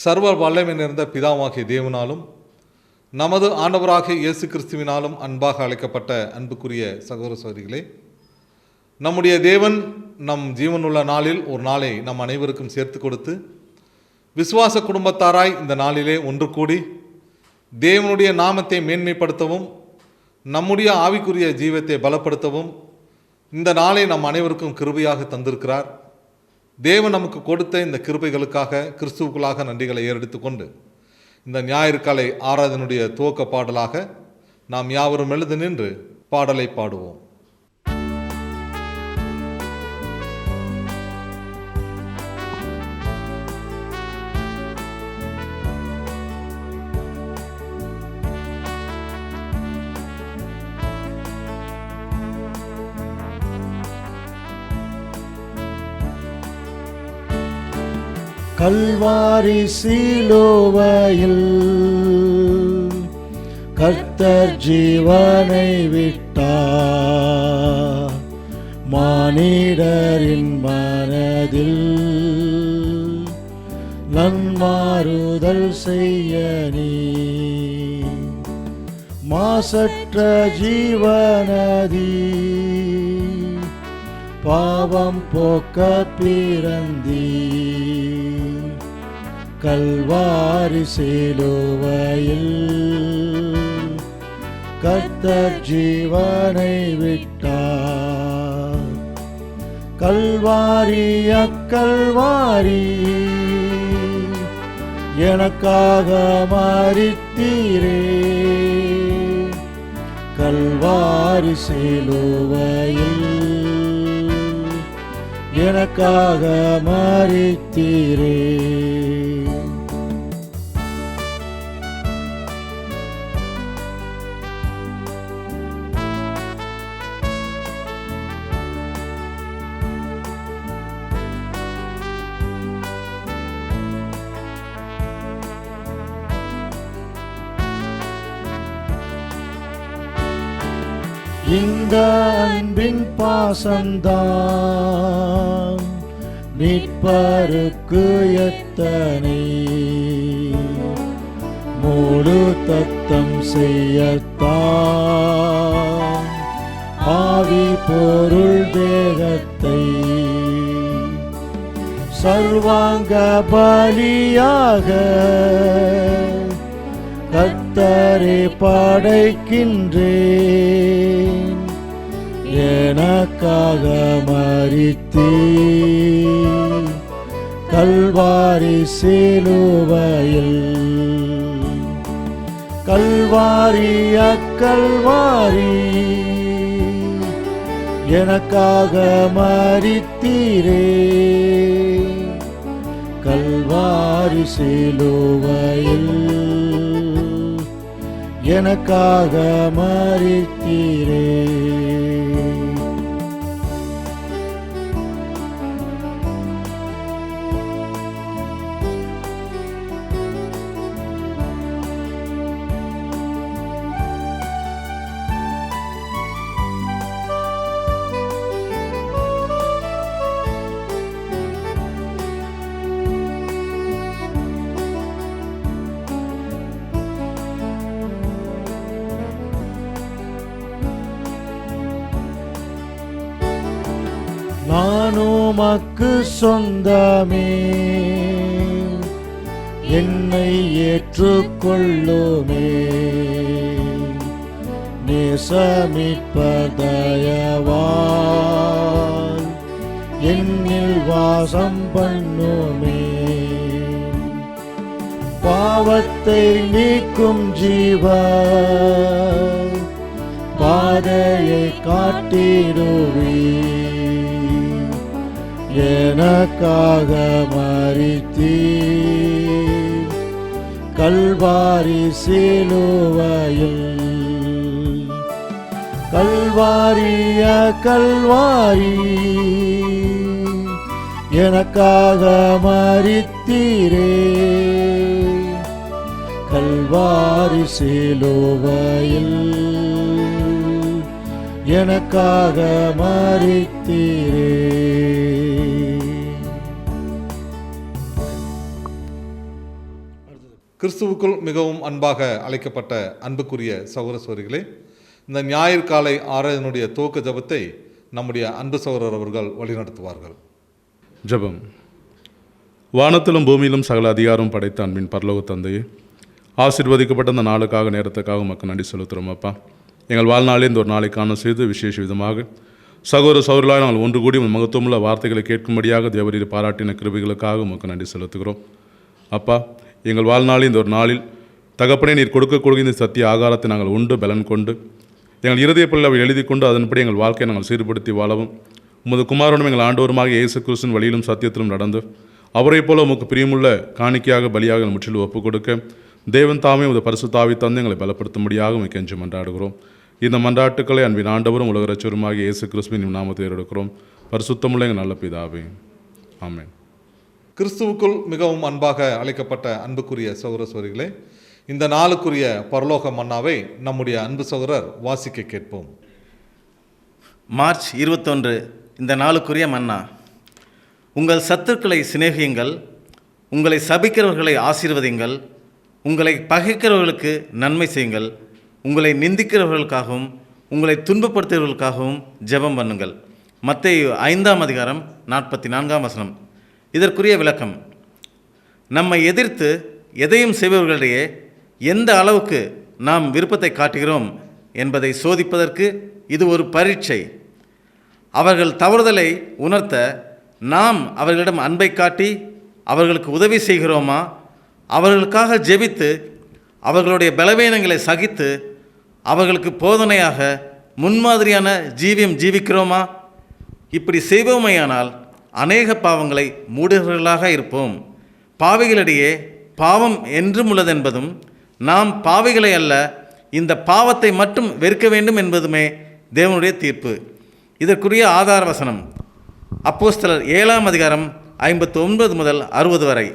சர்வ வல்லமை நிறைந்த பிதாவாகிய தேவனாலும் நமது ஆண்டவராகிய இயேசு கிறிஸ்துவினாலும் அன்பாக அழைக்கப்பட்ட அன்புக்குரிய சகோதர சகோதரிகளே, நம்முடைய தேவன் நம் ஜீவனுள்ள நாளில் ஒரு நாளை நம் அனைவருக்கும் சேர்த்து கொடுத்து விசுவாச குடும்பத்தாராய் இந்த நாளிலே ஒன்று கூடி தேவனுடைய நாமத்தை மேன்மைப்படுத்தவும் நம்முடைய ஆவிக்குரிய ஜீவத்தை பலப்படுத்தவும் இந்த நாளை நம் அனைவருக்கும் கிருபையாக தந்திருக்கிறார். தேவன் நமக்கு கொடுத்த இந்த கிருபைகளுக்காக கிறிஸ்துவுக்குள்ளாக நன்றிகளை ஏறெடுத்துக்கொண்டு இந்த ஞாயிற்றுக்காலை ஆராதனுடைய துவக்க பாடலாக நாம் யாவரும் எழுந்து நின்று பாடலை பாடுவோம். கல்வாரி சிலுவையில் கர்த்தர் ஜீவனை விட்டார். மானிடரின் மனதில் நன்மாறுதல் செய்ய நீ மாசற்ற ஜீவனதி பாவம் போக்க பிறந்தீ. கல்வாரி சிலுவையில் கர்த்தர் ஜீவனை விட்டார். கல்வாரி அக்கல்வாரி எனக்காக மரித்தீரே. கல்வாரி சிலுவையில் எனக்காக மரித்தீரே. இந்த அன்பின் பாசந்தான் மீட்பருக்கு எத்தனை முழு தத்தம் செய்யத்தான் ஆவி பொருள் தேகத்தை சர்வாங்க பலியாக கர்த்தரே படைக்கின்றேன். எனக்காக மரித்தீர் கல்வாரி சிலுவையில். கல்வாரி அக்கல்வாரி எனக்காக மரித்தீரே. கல்வாரி சிலுவையில் எனக்காக மரித்தீரே. நான் உமக்கு சொந்தமே, என்னை ஏற்றுக்கொள்ளுமே. நேசமிப்பர் தயவால் என்னில் வாசம் பண்ணுமே. பாவத்தை நீக்கும் ஜீவ பாதையை காட்டிடுவே. எனக்காக மரித்தீர் கல்வாரி சிலுவையில். கல்வாரி அக்கல்வாரி எனக்காக மரித்தீரே. கல்வாரி சிலுவையில் எனக்காக மரித்தீரே. கிறிஸ்துவுக்குள் மிகவும் அன்பாக அழைக்கப்பட்ட அன்புக்குரிய சகோதர சகோதரிகளே, இந்த ஞாயிறு காலை ஆராதனுடைய துவக்க ஜெபத்தை நம்முடைய அன்பு சகோதரர் அவர்கள் வழிநடத்துவார்கள். ஜெபம். வானத்திலும் பூமியிலும் சகல அதிகாரம் படைத்த அன்பின் பரலோக தந்தையே, ஆசீர்வதிக்கப்பட்ட இந்த நாளுக்காக நேரத்துக்காக மக்கள் நன்றி செலுத்துகிறோம். அப்பா, எங்கள் வாழ்நாளே இந்த ஒரு நாளைக்கான செய்து விசேஷ விதமாக சகோதர சகோதரர்களாக நாங்கள் ஒன்று கூடி உங்கள் மகத்துவமுள்ள வார்த்தைகளை கேட்கும்படியாக தேவரீர் பாராட்டின கிருபைகளுக்காக மக்கள் நன்றி செலுத்துகிறோம். அப்பா, எங்கள் வாழ்நாளில் இந்த ஒரு நாளில் தகப்பனே நீர் கொடுக்கக்கூடிய இந்த சத்திய ஆகாரத்தை நாங்கள் உண்டு பலன் கொண்டு எங்கள் இருதய பிள்ளை எழுதி கொண்டு அதன்படி எங்கள் வாழ்க்கையை நாங்கள் சீர்படுத்தி வாழவும் உமது குமாரனும் எங்கள் ஆண்டவருமாக இயேசு கிறிஸ்துவின் வழியிலும் சத்தியத்திலும் நடந்து அவரை போல உமக்கு பிரியமுள்ள காணிக்கையாக பலியாக முற்றிலும் ஒப்புக் கொடுக்க தேவன் தாமே உமது பரிசுத்தாவி தந்து எங்களை பலப்படுத்தும்படியாக உமக்கு கெஞ்சி மன்றாடுகிறோம். இந்த மன்றாட்டுக்களை அன்பின் ஆண்டவரும் உலக இரட்சகருமாகிய இயேசு கிறிஸ்துவின் நாமத்தில் எடுக்கிறோம். பரிசுத்தமுள்ள எங்கள் நல்ல பிதாவே, ஆமென். கிறிஸ்துவுக்குள் மிகவும் அன்பாக அழைக்கப்பட்ட அன்புக்குரிய சகோதர சகோதரிகளே, இந்த நாளுக்குரிய பரலோக மன்னாவை நம்முடைய அன்பு சகோதரர் வாசிக்க கேட்போம். மார்ச் 21 இந்த நாளுக்குரிய மன்னா. உங்கள் சத்துருக்களை சிநேகியுங்கள், உங்களை சபிக்கிறவர்களை ஆசீர்வதியுங்கள், உங்களை பகைக்கிறவர்களுக்கு நன்மை செய்யுங்கள், உங்களை நிந்திக்கிறவர்களுக்காகவும் உங்களை துன்பப்படுத்துகிறவர்களுக்காகவும் ஜெபம் பண்ணுங்கள். மத்தேயு 5:44. இதற்குரிய விளக்கம்: நம்மை எதிர்த்து எதையும் செய்பவர்களிடையே எந்த அளவுக்கு நாம் விருப்பத்தை காட்டுகிறோம் என்பதை சோதிப்பதற்கு இது ஒரு பரீட்சை. அவர்கள் தவறுதலை உணர்த்த நாம் அவர்களிடம் அன்பை காட்டி அவர்களுக்கு உதவி செய்கிறோமா, அவர்களுக்காக ஜெபித்து அவர்களுடைய பலவீனங்களை சகித்து அவர்களுக்கு போதனையாக முன்மாதிரியான ஜீவியம் ஜீவிக்கிறோமா? இப்படி செய்வோமையானால் அநேக பாவங்களை மூடுகிறவர்களாக இருப்போம். பாவிகளிடையே பாவம் என்றும் உள்ளதென்பதும் நாம் பாவிகளை அல்ல இந்த பாவத்தை மட்டும் வெறுக்க வேண்டும் என்பதுமே தேவனுடைய தீர்ப்பு. இதற்குரிய ஆதார வசனம் அப்போஸ்தலர் 7:59-60 வரை.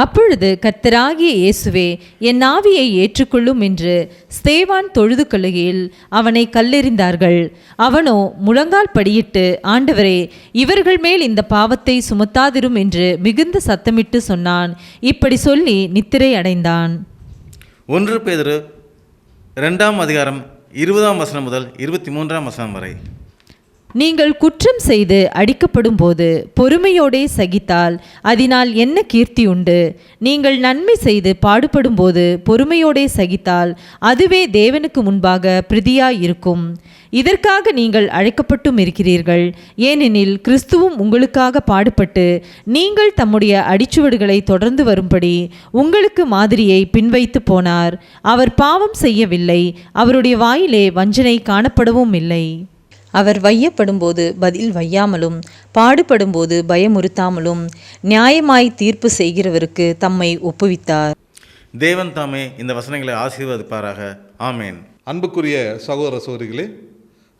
அப்பொழுது கர்த்தராகிய இயேசுவே, என் ஆவியை ஏற்றுக்கொள்ளும் என்று ஸ்தேவான் தொழுது கொள்ளுகையில் அவனை கல்லெறிந்தார்கள். அவனோ முழங்கால் படியிட்டு, ஆண்டவரே, இவர்கள் மேல் இந்த பாவத்தை சுமத்தாதிரும் என்று மிகுந்த சத்தமிட்டு சொன்னான். இப்படி சொல்லி நித்திரை அடைந்தான். 1 பேதுரு 2:20 முதல் 23 வரை. நீங்கள் குற்றம் செய்து அடிக்கப்படும் போது பொறுமையோடே சகித்தால் அதனால் என்ன கீர்த்தி உண்டு? நீங்கள் நன்மை செய்து பாடுபடும் போது பொறுமையோடே சகித்தால் அதுவே தேவனுக்கு முன்பாக பிரதியாயிருக்கும். இதற்காக நீங்கள் அழைக்கப்பட்டும் இருக்கிறீர்கள். ஏனெனில் கிறிஸ்துவும் உங்களுக்காக பாடுபட்டு நீங்கள் தம்முடைய அடிச்சுவடுகளை தொடர்ந்து வரும்படி உங்களுக்கு மாதிரியை பின்வைத்து போனார். அவர் பாவம் செய்யவில்லை, அவருடைய வாயிலே வஞ்சனை காணப்படவும் இல்லை. அவர் வையப்படும்போது பதில் வையாமலும் பாடுபடும்போது பயமுறுத்தாமலும் நியாயமாய் தீர்ப்பு செய்கிறவருக்கு தம்மை ஒப்புவித்தார். தேவன் தாமே இந்த வசனங்களை ஆசீர்வதிப்பாராக. ஆமேன். அன்புக்குரிய சகோதர சகோதரிகளே,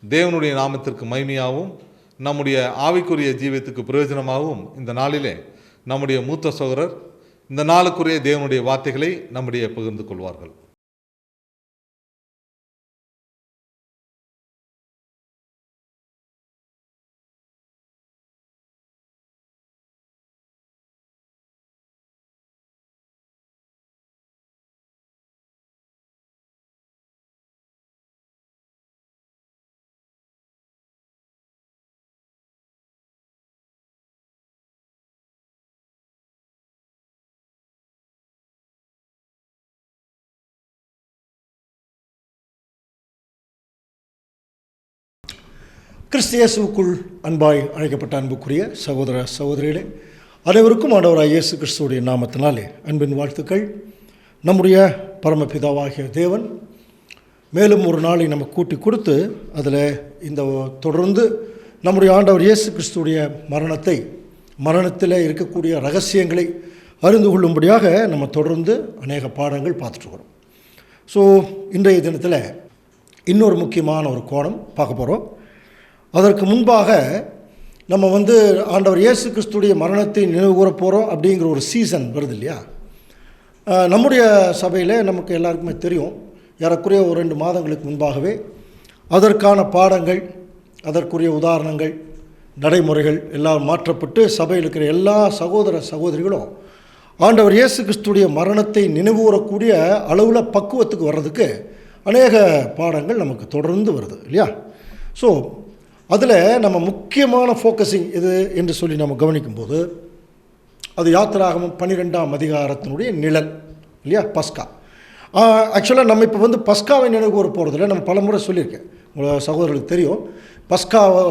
தேவனுடைய நாமத்திற்கு மகிமையாகவும் நம்முடைய ஆவிக்குரிய ஜீவியத்துக்கு பிரயோஜனமாகவும் இந்த நாளிலே நம்முடைய மூத்த சகோதரர் இந்த நாளுக்குரிய தேவனுடைய வார்த்தைகளை நம்முடைய பகிர்ந்து கொள்வார்கள். கிறிஸ்து இயேசுவுக்குள் அன்பாய் அழைக்கப்பட்ட அன்புக்குரிய சகோதர சகோதரிகளே, அனைவருக்கும் ஆண்டவராய் இயேசு கிறிஸ்துவுடைய நாமத்தினாலே அன்பின் வாழ்த்துக்கள். நம்முடைய பரமபிதாவாகிய தேவன் மேலும் ஒரு நாளை நமக்கு கூட்டி கொடுத்து அதில் இந்த தொடர்ந்து நம்முடைய ஆண்டவர் இயேசு கிறிஸ்துவுடைய மரணத்தில் இருக்கக்கூடிய ரகசியங்களை அறிந்து கொள்ளும்படியாக நம்ம தொடர்ந்து அநேக பாடங்கள் பார்த்துட்ருக்குறோம். ஸோ இன்றைய தினத்தில் இன்னொரு முக்கியமான ஒரு கோணம் பார்க்க போகிறோம். அதற்கு முன்பாக நம்ம ஆண்டவர் இயேசு கிறிஸ்துடைய மரணத்தை நினைவு கூற போகிறோம் அப்படிங்கிற ஒரு சீசன் வருது இல்லையா? நம்முடைய சபையில் நமக்கு எல்லாருக்குமே தெரியும், ஏறக்குறைய ஒரு 2 மாதங்களுக்கு முன்பாகவே அதற்கான பாடங்கள், அதற்குரிய உதாரணங்கள், நடைமுறைகள் எல்லாம் மாற்றப்பட்டு சபையில் இருக்கிற எல்லா சகோதர சகோதரிகளும் ஆண்டவர் இயேசு கிறிஸ்துடைய மரணத்தை நினைவுகூரக்கூடிய அளவில் பக்குவத்துக்கு வர்றதுக்கு அநேக பாடங்கள் நமக்கு தொடர்ந்து வருது இல்லையா? ஸோ அதில் நம்ம முக்கியமான ஃபோக்கஸிங் எது என்று சொல்லி நம்ம கவனிக்கும்போது அது யாத்திராகமம் 12ஆம் அதிகாரத்தினுடைய நிழல் இல்லையா? பஸ்கா. ஆக்சுவலாக நம்ம இப்போ பஸ்காவை நினைவு கூற போகிறதில்ல. நம்ம பல முறை சொல்லியிருக்கேன், உங்கள் சகோதரர்களுக்கு தெரியும்.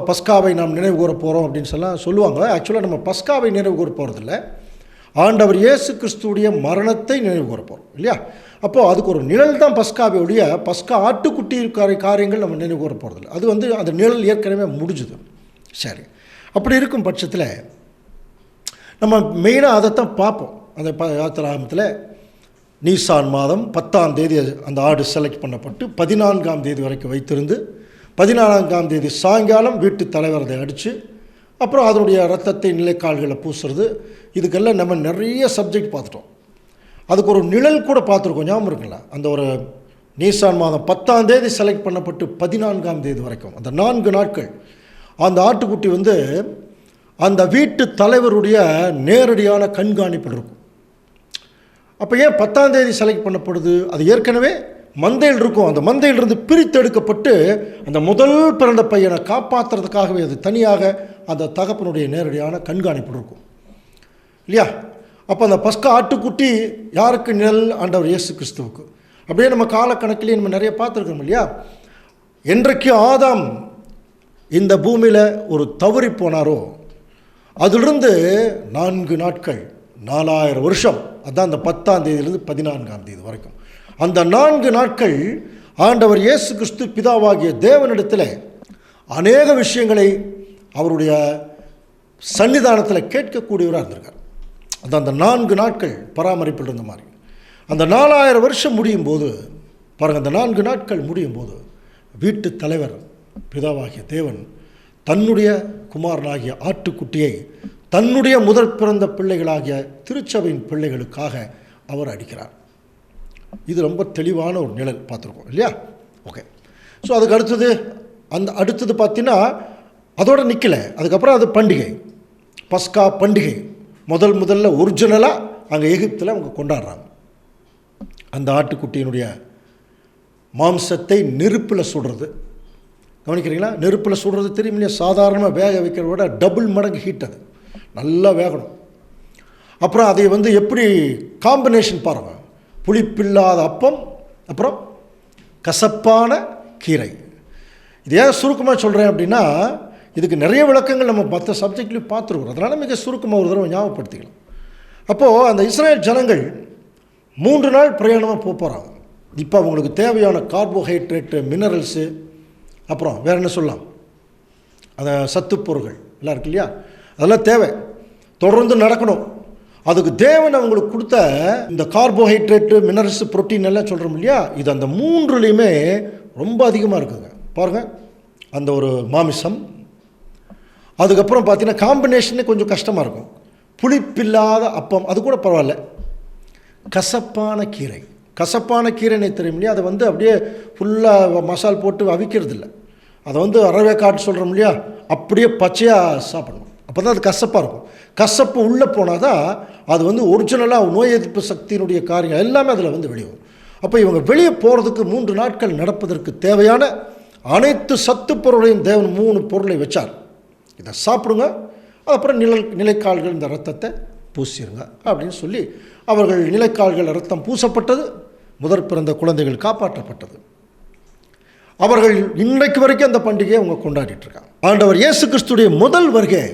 பஸ்காவை நாம் நினைவு கூற போகிறோம் அப்படின்னு சொல்லுவாங்க. ஆக்சுவலாக நம்ம பஸ்காவை நினைவு கூற போகிறதில்ல, ஆண்டவர் இயேசு கிறிஸ்துடைய மரணத்தை நினைவு கூற போகிறோம் இல்லையா? அப்போது அதுக்கு ஒரு நிழல் தான் பஸ்காவுடைய பஸ்கா ஆட்டுக்குட்டி காரியங்கள் நம்ம நினைவு கூற போகிறதில்ல. அது அந்த நிழல் ஏற்கனவே முடிஞ்சுது. சரி, அப்படி இருக்கும் பட்சத்தில் நம்ம மெயினாக அதைத்தான் பார்ப்போம். அந்த யாத்திராகமத்தில் நீசான் மாதம் 10ஆம் தேதி அந்த ஆடு செலக்ட் பண்ணப்பட்டு 14ஆம் தேதி வரைக்கும் வைத்திருந்து 14ஆம் தேதி சாயங்காலம் வீட்டு தலைவர் அதை அடித்து அப்புறம் அதனுடைய ரத்தத்தை நிலைக்கால்களை பூசுறது. இதுக்கெல்லாம் நம்ம நிறைய சப்ஜெக்ட் பார்த்துட்டோம். அதுக்கு ஒரு நிழல் கூட பார்த்துருக்கோம், ஞாபகம் இருக்குங்களா? அந்த ஒரு நீசான் மாதம் 10ஆம் தேதி செலக்ட் பண்ணப்பட்டு 14ஆம் தேதி வரைக்கும் அந்த 4 நாட்கள் அந்த ஆட்டுக்குட்டி அந்த வீட்டு தலைவருடைய நேரடியான கண்காணிப்பில் இருக்கும். அப்போ ஏன் 10ஆம் தேதி செலக்ட் பண்ணப்படுது? அது ஏற்கனவே மந்தையில் இருக்கும். அந்த மந்தையிலிருந்து பிரித்தெடுக்கப்பட்டு அந்த முதல் பிறந்த பையனை காப்பாற்றுறதுக்காகவே அது தனியாக அந்த தகப்பனுடைய நேரடியான கண்காணிப்பில் இருக்கும் இல்லையா? அப்போ அந்த பஸ்கா ஆட்டுக்குட்டி யாருக்கு நிழல்? ஆண்டவர் இயேசு கிறிஸ்துவுக்கு. அப்படியே நம்ம காலக்கணக்கிலேயே நம்ம நிறைய பார்த்துருக்கோம் இல்லையா? என்றைக்கு ஆதாம் இந்த பூமியில் ஒரு தவறி போனாரோ அதிலிருந்து 4 நாட்கள் 4000 வருஷம், அதுதான் அந்த 10ஆம் தேதியிலிருந்து 14ஆம் தேதி வரைக்கும் அந்த 4 நாட்கள் ஆண்டவர் இயேசு கிறிஸ்து பிதாவாகிய தேவனிடத்தில் அநேக விஷயங்களை அவருடைய சன்னிதானத்தில் கேட்கக்கூடியவராக இருந்திருக்கார். அது அந்த 4 நாட்கள் பராமரிப்பில் இருந்த மாதிரி. அந்த 4000 வருஷம் முடியும் போது பாருங்கள், அந்த 4 நாட்கள் முடியும் போது வீட்டு தலைவர் பிதாவாகிய தேவன் தன்னுடைய குமாரனாகிய ஆட்டுக்குட்டியை தன்னுடைய முதற் பிறந்த பிள்ளைகளாகிய திருச்சபையின் பிள்ளைகளுக்காக அவர் அடிக்கிறார். இது ரொம்ப தெளிவான ஒரு நிழல் பார்த்துருக்கோம் இல்லையா? ஓகே. ஸோ அதுக்கு அடுத்தது பார்த்தீங்கன்னா அதோடு நிற்கலை. அதுக்கப்புறம் அது பண்டிகை, பஸ்கா பண்டிகை முதல்ல ஒரிஜினலாக அங்கே எகிப்தில் அவங்க கொண்டாடுறாங்க. அந்த ஆட்டுக்குட்டியினுடைய மாம்சத்தை நெருப்பில் சுடுறது. கவனிக்கிறீங்களா? நெருப்பில் சுடுறது தெரியும் இல்லையா? சாதாரணமாக வேக வைக்கிறத விட டபுள் மடங்கு ஹீட், அது நல்லா வேகணும். அப்புறம் அதை எப்படி காம்பினேஷன் பாருங்கள், புளிப்பில்லாத அப்பம் அப்புறம் கசப்பான கீரை. இது ஏன் சுருக்கமாக சொல்கிறேன் அப்படின்னா இதுக்கு நிறைய விளக்கங்கள் நம்ம மற்ற சப்ஜெக்ட்லேயும் பார்த்துருக்குறோம். அதனால் மிக சுருக்கமாக ஒரு தடவை ஞாபகப்படுத்திக்கலாம். அப்போது அந்த இஸ்ரேல் ஜனங்கள் 3 நாள் பிரயாணமாக போகிறாங்க. இப்போ அவங்களுக்கு தேவையான கார்போஹைட்ரேட்டு, மினரல்ஸு, அப்புறம் வேறு என்ன சொல்லலாம், அந்த சத்துப்பொருட்கள் எல்லாம் இருக்கு இல்லையா? அதெல்லாம் தேவை, தொடர்ந்து நடக்கணும். அதுக்கு தேவன் அவங்களுக்கு கொடுத்த இந்த கார்போஹைட்ரேட்டு, மினரல்ஸ், புரோட்டீன் எல்லாம் சொல்கிறோம் இல்லையா? இது அந்த 3லேயுமே ரொம்ப அதிகமாக இருக்குதுங்க. பாருங்கள், அந்த ஒரு மாமிசம், அதுக்கப்புறம் பார்த்தீங்கன்னா காம்பினேஷனே கொஞ்சம் கஷ்டமாக இருக்கும். புளிப்பில்லாத அப்பம், அது கூட பரவாயில்ல. கசப்பான கீரை, கசப்பான கீரைன்னு தெரியும் இல்லையா? அதை அப்படியே ஃபுல்லாக மசால் போட்டு அவிக்கிறது இல்லை. அதை அறவே காட்டு சொல்கிறோம் இல்லையா? அப்படியே பச்சையாக சாப்பிடணும். அப்போ தான் அது கசப்பாக இருக்கும். கசப்பு உள்ளே போனால் தான் அது ஒரிஜினலாக நோய் எதிர்ப்பு சக்தியினுடைய காரியம் எல்லாமே அதில் வெளியே வரும். அப்போ இவங்க வெளியே போகிறதுக்கு 3 நாட்கள் நடப்பதற்கு தேவையான அனைத்து சத்து பொருளையும் தேவன் 3 பொருளை வச்சார். இதை சாப்பிடுங்க, அப்புறம் நிலைக்கால்கள் இந்த ரத்தத்தை பூசிடுங்க அப்படின்னு சொல்லி அவர்கள் நிலைக்கால்கள் ரத்தம் பூசப்பட்டது. முதற் பிறந்த குழந்தைகள் காப்பாற்றப்பட்டது. அவர்கள் இன்றைக்கு வரைக்கும் அந்த பண்டிகையை அவங்க கொண்டாடிட்டு இருக்காங்க. ஆண்டவர் இயேசு கிறிஸ்துடைய முதல் வருகை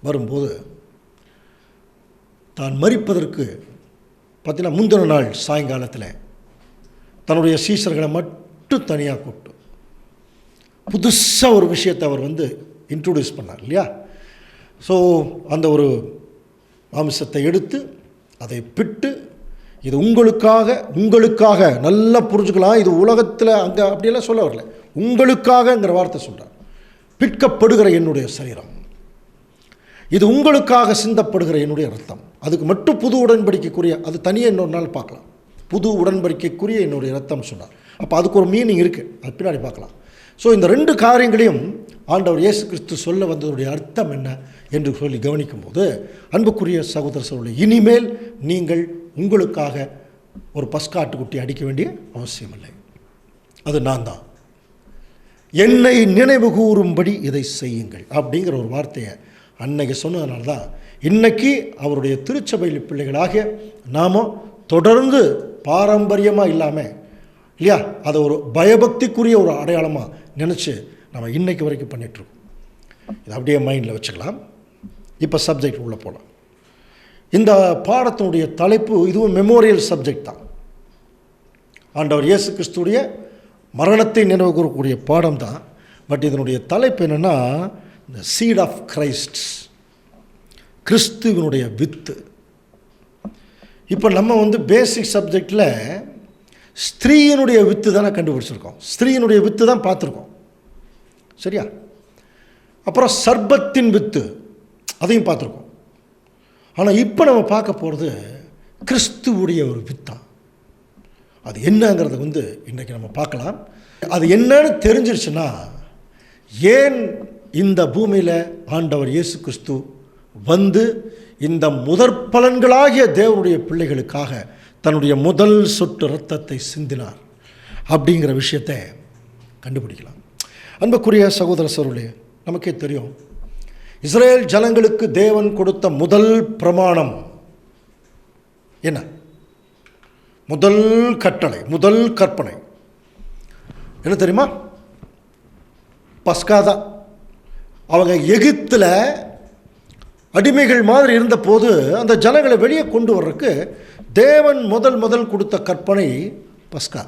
வரும்போது தான் மரிப்பதற்கு பார்த்தீங்கன்னா முந்தின நாள் சாயங்காலத்தில் தன்னுடைய சீஷர்களை மட்டும் தனியாக கூப்பிட்டு புதுசாக ஒரு விஷயத்தை அவர் இன்ட்ரோடியூஸ் பண்ணார் இல்லையா? ஸோ அந்த ஒரு மாம்சத்தை எடுத்து அதை பிட்டு, இது உங்களுக்காக நல்லா புரிஞ்சுக்கலாம், இது உலகத்தில் அங்கே அப்படியெல்லாம் சொல்ல வரல, உங்களுக்காகங்கிற வார்த்தை சொல்கிறார். பிற்கப்படுகிற என்னுடைய சரீரம், இது உங்களுக்காக சிந்தப்படுகிற என்னுடைய ரத்தம். அதுக்கு மட்டும் புது உடன்படிக்கைக்குரிய, அது தனியாக இன்னொரு நாள் பார்க்கலாம். புது உடன்படிக்கைக்குரிய என்னுடைய ரத்தம் சொன்னார். அப்போ அதுக்கு ஒரு மீனிங் இருக்குது, அது பின்னாடி பார்க்கலாம். ஸோ இந்த 2 காரியங்களையும் ஆண்டவர் இயேசு கிறிஸ்து சொல்ல வந்ததுடைய அர்த்தம் என்ன என்று சொல்லி கவனிக்கும்போது, அன்புக்குரிய சகோதர சகோதரர்களே, இனிமேல் நீங்கள் உங்களுக்காக ஒரு பஸ்காட்டுக்குட்டி அடிக்க வேண்டிய அவசியம் இல்லை. அது நான் தான். என்னை நினைவு கூறும்படி இதை செய்யுங்கள் அப்படிங்கிற ஒரு வார்த்தையை அன்னைக்கு சொன்னதுனால தான் இன்னைக்கு அவருடைய திருச்சபையில் பிள்ளைகளாக நாம் தொடர்ந்து பாரம்பரியமாக இல்லாமல் இல்லையா, அதை ஒரு பயபக்திக்குரிய ஒரு அடையாளமாக நினச்சி நம்ம இன்னைக்கு வரைக்கும் பண்ணிகிட்ருக்கோம். இதை அப்படியே மைண்டில் வச்சுக்கலாம். இப்போ சப்ஜெக்ட் உள்ளே போகலாம். இந்த பாடத்தினுடைய தலைப்பு இதுவும் மெமோரியல் சப்ஜெக்ட் தான். ஆண்டவர் இயேசு கிறிஸ்துடைய மரணத்தை நினைவு கூறக்கூடிய பாடம் தான். பட் இதனுடைய தலைப்பு என்னென்னா, த சீட் ஆஃப் கிரைஸ்ட், கிறிஸ்துவனுடைய வித்து. இப்போ நம்ம பேசிக் சப்ஜெக்டில் ஸ்திரீயினுடைய வித்து தானே கண்டுபிடிச்சிருக்கோம், ஸ்திரீயினுடைய வித்து தான் பார்த்துருக்கோம், சரியா? அப்புறம் சர்பத்தின் வித்து அதையும் பார்த்துருக்கோம். ஆனால் இப்போ நம்ம பார்க்க போகிறது கிறிஸ்துவுடைய ஒரு வித்தான். அது என்னங்கிறத இன்றைக்கி நம்ம பார்க்கலாம். அது என்னன்னு தெரிஞ்சிருச்சுன்னா, ஏன் இந்த பூமியில் ஆண்டவர் இயேசு கிறிஸ்து இந்த முதற் பலன்களாகிய தேவனுடைய பிள்ளைகளுக்காக தன்னுடைய முதல் சொட்டு இரத்தத்தை சிந்தினார் அப்படிங்கிற விஷயத்தை கண்டுபிடிக்கலாம். அன்புக்குரிய சகோதர சகோதரர்களே, நமக்கே தெரியும், இஸ்ரேல் ஜனங்களுக்கு தேவன் கொடுத்த முதல் பிரமாணம் என்ன? முதல் கட்டளை, முதல் கற்பனை என்ன தெரியுமா? பஸ்காதான். அவங்க எகிப்தில் அடிமைகள் மாதிரி இருந்தபோது அந்த ஜனங்களை வெளியே கொண்டு வர்றதுக்கு தேவன் முதல் கொடுத்த கற்பனை பஸ்கா.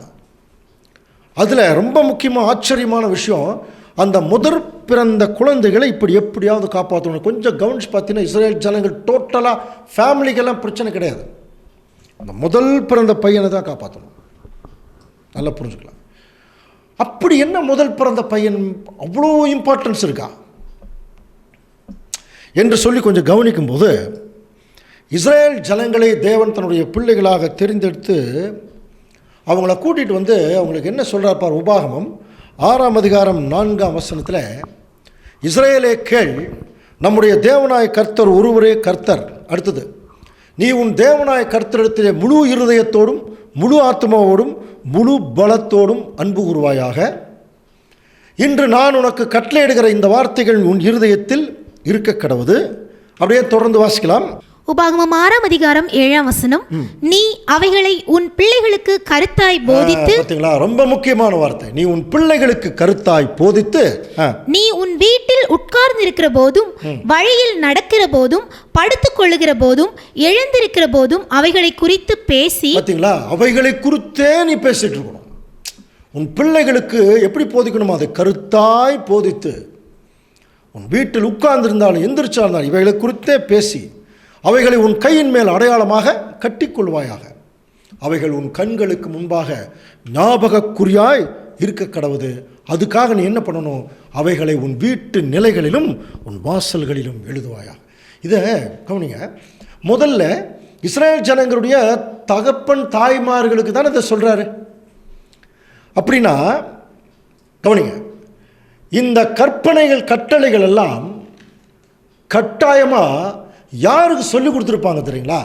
அதில் ரொம்ப முக்கியமாக ஆச்சரியமான விஷயம், அந்த முதற் பிறந்த குழந்தைகளை இப்படி எப்படியாவது காப்பாற்றணும். கொஞ்சம் கவனிச்சு பார்த்தீங்கன்னா, இஸ்ரேல் ஜனங்கள் டோட்டலாக ஃபேமிலிக்கெல்லாம் பிரச்சனை கிடையாது, அந்த முதல் பிறந்த பையனை தான் காப்பாற்றணும். நல்லா புரிஞ்சுக்கலாம். அப்படி என்ன முதல் பிறந்த பையன் அவ்வளோ இம்பார்ட்டன்ஸ் இருக்கா என்று சொல்லி கொஞ்சம் கவனிக்கும்போது, இஸ்ரேல் ஜனங்களை தேவன் தன்னுடைய பிள்ளைகளாக தெரிந்தெடுத்து அவங்கள கூட்டிகிட்டு அவங்களுக்கு என்ன சொல்கிறார் பார். உபாகமம் 6ஆம் அதிகாரம் 4ஆம் வசனத்தில், இஸ்ரேலே கேள், நம்முடைய தேவனாய கர்த்தர் ஒருவரே கர்த்தர். அடுத்தது, நீ உன் தேவனாய கர்த்தரிடத்திலே முழு இருதயத்தோடும் முழு ஆத்மாவோடும் முழு பலத்தோடும் அன்பு கூறுவாயாக. இன்று நான் உனக்கு கட்டளையிடுகிற இந்த வார்த்தைகள் உன் இருதயத்தில் இருக்க கடவுது. அப்படியே தொடர்ந்து வாசிக்கலாம். உபாகமம் 6ஆம் அதிகாரம் 7ஆம் வசனம், நீ அவைகளை உன் பிள்ளைகளுக்கு கருத்தாய் போதித்து. பார்த்தீங்களா, ரொம்ப முக்கியமான வார்த்தை. நீ உன் பிள்ளைகளுக்கு கருத்தாய் போதித்து, நீ உன் வீட்டில் உட்கார்ந்திருக்கிற போதும் வழியில் நடக்கிற போதும் படுத்துக் கொள்ளுகிற போதும் எழுந்திருக்கிற போதும் அவைகளை குறித்து பேசி. பார்த்தீங்களா, அவைகளை குறித்தே நீ பேசிட்டு இருக்கணும். உன் பிள்ளைகளுக்கு எப்படி போதிக்கணுமோ அதை கருத்தாய் போதித்து, உன் வீட்டில் உட்கார்ந்திருந்தாலும் எந்திரிச்சா இருந்தாலும் இவைகளை குறித்தே பேசி, அவைகளை உன் கையின் மேல் அடையாளமாக கட்டிக்கொள்வாயாக. அவைகள் உன் கண்களுக்கு முன்பாக ஞாபகக்குறியாய் இருக்க கடவுது. அதுக்காக நீ என்ன பண்ணணும்? அவைகளை உன் வீட்டு நிலைகளிலும் உன் வாசல்களிலும் எழுதுவாயாக. இதை கவனிங்க. முதல்ல இஸ்ரேல் ஜனங்களுடைய தகப்பன் தாய்மார்களுக்கு தானே இதை சொல்கிறாரு. அப்படின்னா கவனிங்க, இந்த கற்பனைகள் கட்டளைகள் எல்லாம் கட்டாயமாக யாருக்கு சொல்லி கொடுத்துருப்பாங்க தெரியுங்களா?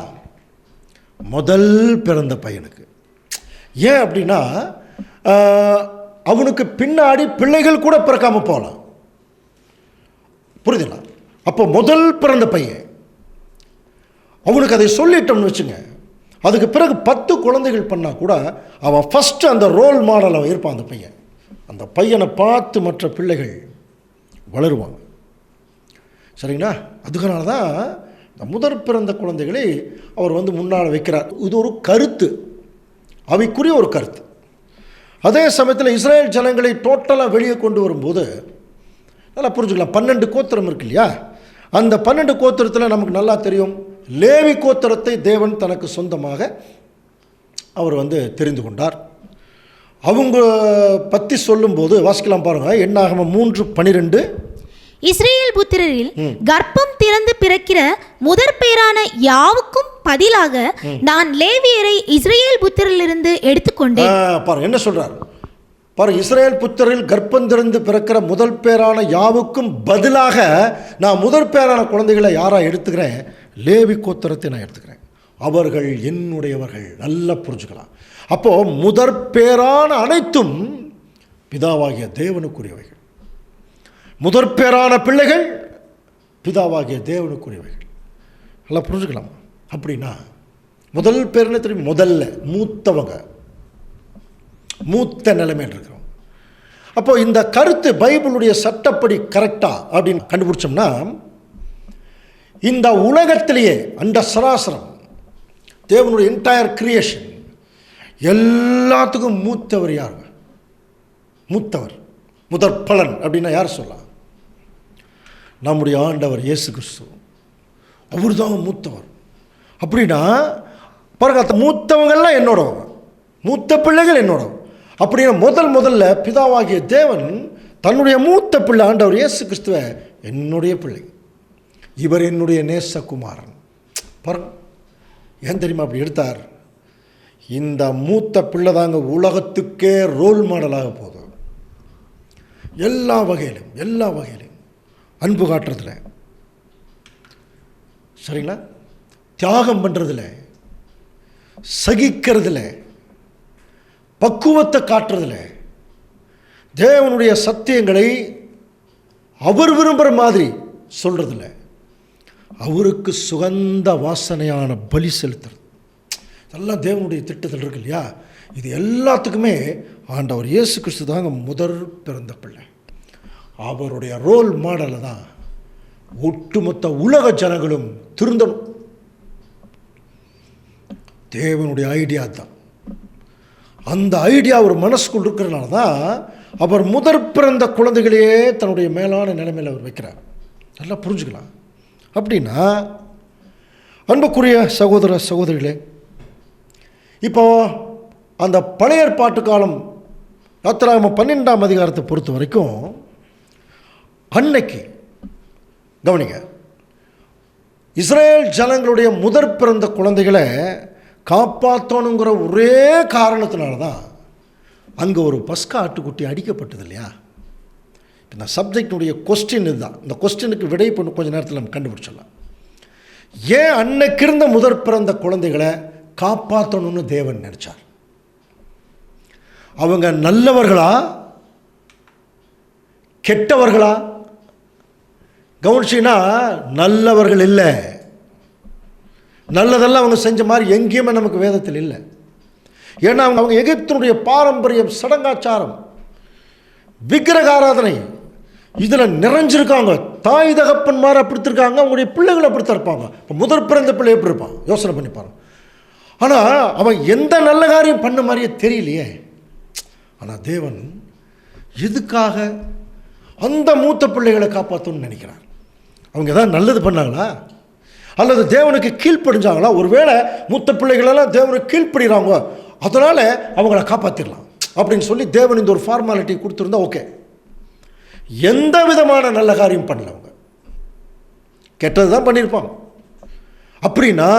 முதல் பிறந்த பையனுக்கு. ஏன் அப்படின்னா, அவனுக்கு பின்னாடி பிள்ளைகள் கூட பிறக்காமல் போகலாம். புரியுதுங்களா? அப்போ முதல் பிறந்த பையன் அவனுக்கு அதை சொல்லிட்டோம்னு வச்சுங்க, அதுக்கு பிறகு 10 குழந்தைகள் பண்ணால் கூட அவன் ஃபஸ்ட்டு அந்த ரோல் மாடல் அவன் இருப்பான். அந்த பையன், அந்த பையனை பார்த்து மற்ற பிள்ளைகள் வளருவாங்க. சரிங்களா? அதுக்கனால தான் இந்த முதற் பிறந்த குழந்தைகளை அவர் முன்னால் வைக்கிறார். இது ஒரு கருத்து, அவைக்குரிய ஒரு கருத்து. அதே சமயத்தில் இஸ்ரேல் ஜனங்களை டோட்டலாக வெளியே கொண்டு வரும்போது நல்லா புரிஞ்சுக்கலாம். 12 கோத்திரம் இருக்கு இல்லையா? அந்த 12 கோத்திரத்தில் நமக்கு நல்லா தெரியும், லேவி கோத்திரத்தை தேவன் தனக்கு சொந்தமாக அவர் தெரிந்து கொண்டார். அவங்க பற்றி சொல்லும்போது வாசிக்கலாம் பாருங்கள். என்னாகமம் 3:12, இஸ்ரேல் புத்திரரில் கர்ப்பம் திறந்து பிறக்கிற முதற் பேரான யாவுக்கும் பதிலாக நான் லேவியரை இஸ்ரேல் புத்திரரிலிருந்து எடுத்துக்கொண்டேன். பாருங்க என்ன சொல்றார் பாரு, இஸ்ரேல் புத்திரில் கர்ப்பம் திறந்து பிறக்கிற முதல் பேரான யாவுக்கும் பதிலாக நான் முதல் பேரான குழந்தைகளை யாராக எடுத்துக்கிறேன்? லேவி கோத்திரத்தை நான் எடுத்துக்கிறேன். அவர்கள் என்னுடையவர்கள். நல்லா புரிஞ்சுக்கலாம். அப்போது முதற் பேரான அனைத்தும் பிதாவாகிய தேவனுக்குரியவைகள். முதற் பேரான பிள்ளைகள் பிதாவாகிய தேவனுக்குரியவைகள். நல்லா புரிஞ்சுக்கலாம். அப்படின்னா முதல் பேர்னு திரும்பி முதல்ல மூத்தவங்க, மூத்த நிலைமையில் இருக்கிறோம். அப்போ இந்த கருத்து பைபிளுடைய சட்டப்படி கரெக்டா அப்படின்னு கண்டுபிடிச்சோம்னா, இந்த உலகத்திலேயே அந்த சராசரம் தேவனுடைய என்டையர் கிரியேஷன் எல்லாத்துக்கும் மூத்தவர் யார்? மூத்தவர், முதற் பலன் அப்படின்னா யார் சொல்லலாம்? நம்முடைய ஆண்டவர் இயேசு கிறிஸ்து. அவர் தான் மூத்தவர். அப்படின்னா பாருங்க, மூத்தவங்கள்லாம் என்னோடவங்க, மூத்த பிள்ளைகள் என்னோடவங்க. அப்படின்னா முதல்ல பிதாவாகிய தேவன் தன்னுடைய மூத்த பிள்ளை ஆண்டவர் இயேசு கிறிஸ்துவ என்னுடைய பிள்ளை, இவர் என்னுடைய நேசகுமாரன். பாருங்க, ஏன் தெரியுமா அப்படி எடுத்தார்? இந்த மூத்த பிள்ளை தாங்க உலகத்துக்கே ரோல் மாடலாக போகுது. எல்லா வகையிலும் அன்பு காட்டுறதுல, சரிங்களா, தியாகம் பண்ணுறதுல, சகிக்கிறதுல, பக்குவத்தை காட்டுறதுல, தேவனுடைய சத்தியங்களை அவர் விரும்புகிற மாதிரி சொல்கிறதில்ல, அவருக்கு சுகந்த வாசனையான பலி செலுத்துறது, இதெல்லாம் தேவனுடைய திட்டத்தில் இருக்கு இல்லையா? இது எல்லாத்துக்குமே ஆண்டவர் இயேசு கிறிஸ்து தாங்க முதற் பிறந்த பிள்ளை. அவருடைய ரோல் மாடலில் தான் ஒட்டுமொத்த உலக ஜனங்களும் திருந்தணும். தேவனுடைய ஐடியா தான். அந்த ஐடியா ஒரு மனசுக்குள் இருக்கிறனால தான் அவர் முதற் பிறந்த குழந்தைகளையே தன்னுடைய மேலான நிலைமையில் அவர் வைக்கிறார். நல்லா புரிஞ்சுக்கலாம். அப்படின்னா அன்புக்குரிய சகோதர சகோதரிகளே, இப்போ அந்த பழைய ஏற்பாட்டு காலம் யாத்திராகமம் 12ஆம் அதிகாரத்தை பொறுத்த வரைக்கும் அன்னைக்கு கவனிங்க, இஸ்ரேல் ஜனங்களுடைய முதற் பிறந்த குழந்தைகளை காப்பாற்றணுங்கிற ஒரே காரணத்தினால தான் அங்கே ஒரு பஸ்கா ஆட்டுக்குட்டி அடிக்கப்பட்டது இல்லையா? இந்த சப்ஜெக்டினுடைய கொஸ்டின் இதுதான். இந்த கொஸ்டினுக்கு விடை பண்ண கொஞ்சம் நேரத்தில் நம்ம கண்டுபிடிச்சிடலாம். ஏன் அன்னைக்கு இருந்த முதற் பிறந்த குழந்தைகளை காப்பாற்றணும்னு தேவன் நினைச்சார்? அவங்க நல்லவர்களா கெட்டவர்களா? கவனிச்சின்னா நல்லவர்கள் இல்லை. நல்லதெல்லாம் அவங்க செஞ்ச மாதிரி எங்கேயுமே நமக்கு வேதத்தில் இல்லை. ஏன்னா அவங்க எகிப்தினுடைய பாரம்பரியம், சடங்காச்சாரம், விக்கிரக ஆராதனை இதில் நிறைஞ்சிருக்காங்க. தாய் தகப்பன்மார் அப்படித்திருக்காங்க, அவங்களுடைய பிள்ளைகள் அப்படித்தான் இருப்பாங்க. இப்போ முதற் பிறந்த பிள்ளை எப்படி இருப்பான் யோசனை பண்ணி பாருங்க. ஆனால் அவன் எந்த நல்ல காரியம் பண்ண மாதிரியே தெரியலையே. ஆனால் தேவன் எதுக்காக அந்த மூத்த பிள்ளைகளை காப்பாற்றணும்னு நினைக்கிறார்? அவங்க ஏதாவது நல்லது பண்ணாங்களா? அல்லது தேவனுக்கு கீழ்ப்படிஞ்சாங்களா? ஒருவேளை மூத்த பிள்ளைகளெல்லாம் தேவனுக்கு கீழ்ப்படுகிறாங்க, அதனால் அவங்கள காப்பாற்றிடலாம் அப்படின்னு சொல்லி தேவன் இந்த ஒரு ஃபார்மாலிட்டி கொடுத்துருந்தா ஓகே. எந்த விதமான நல்ல காரியம் பண்ணல, அவங்க கெட்டது தான் பண்ணியிருப்பாங்க. அப்படின்னா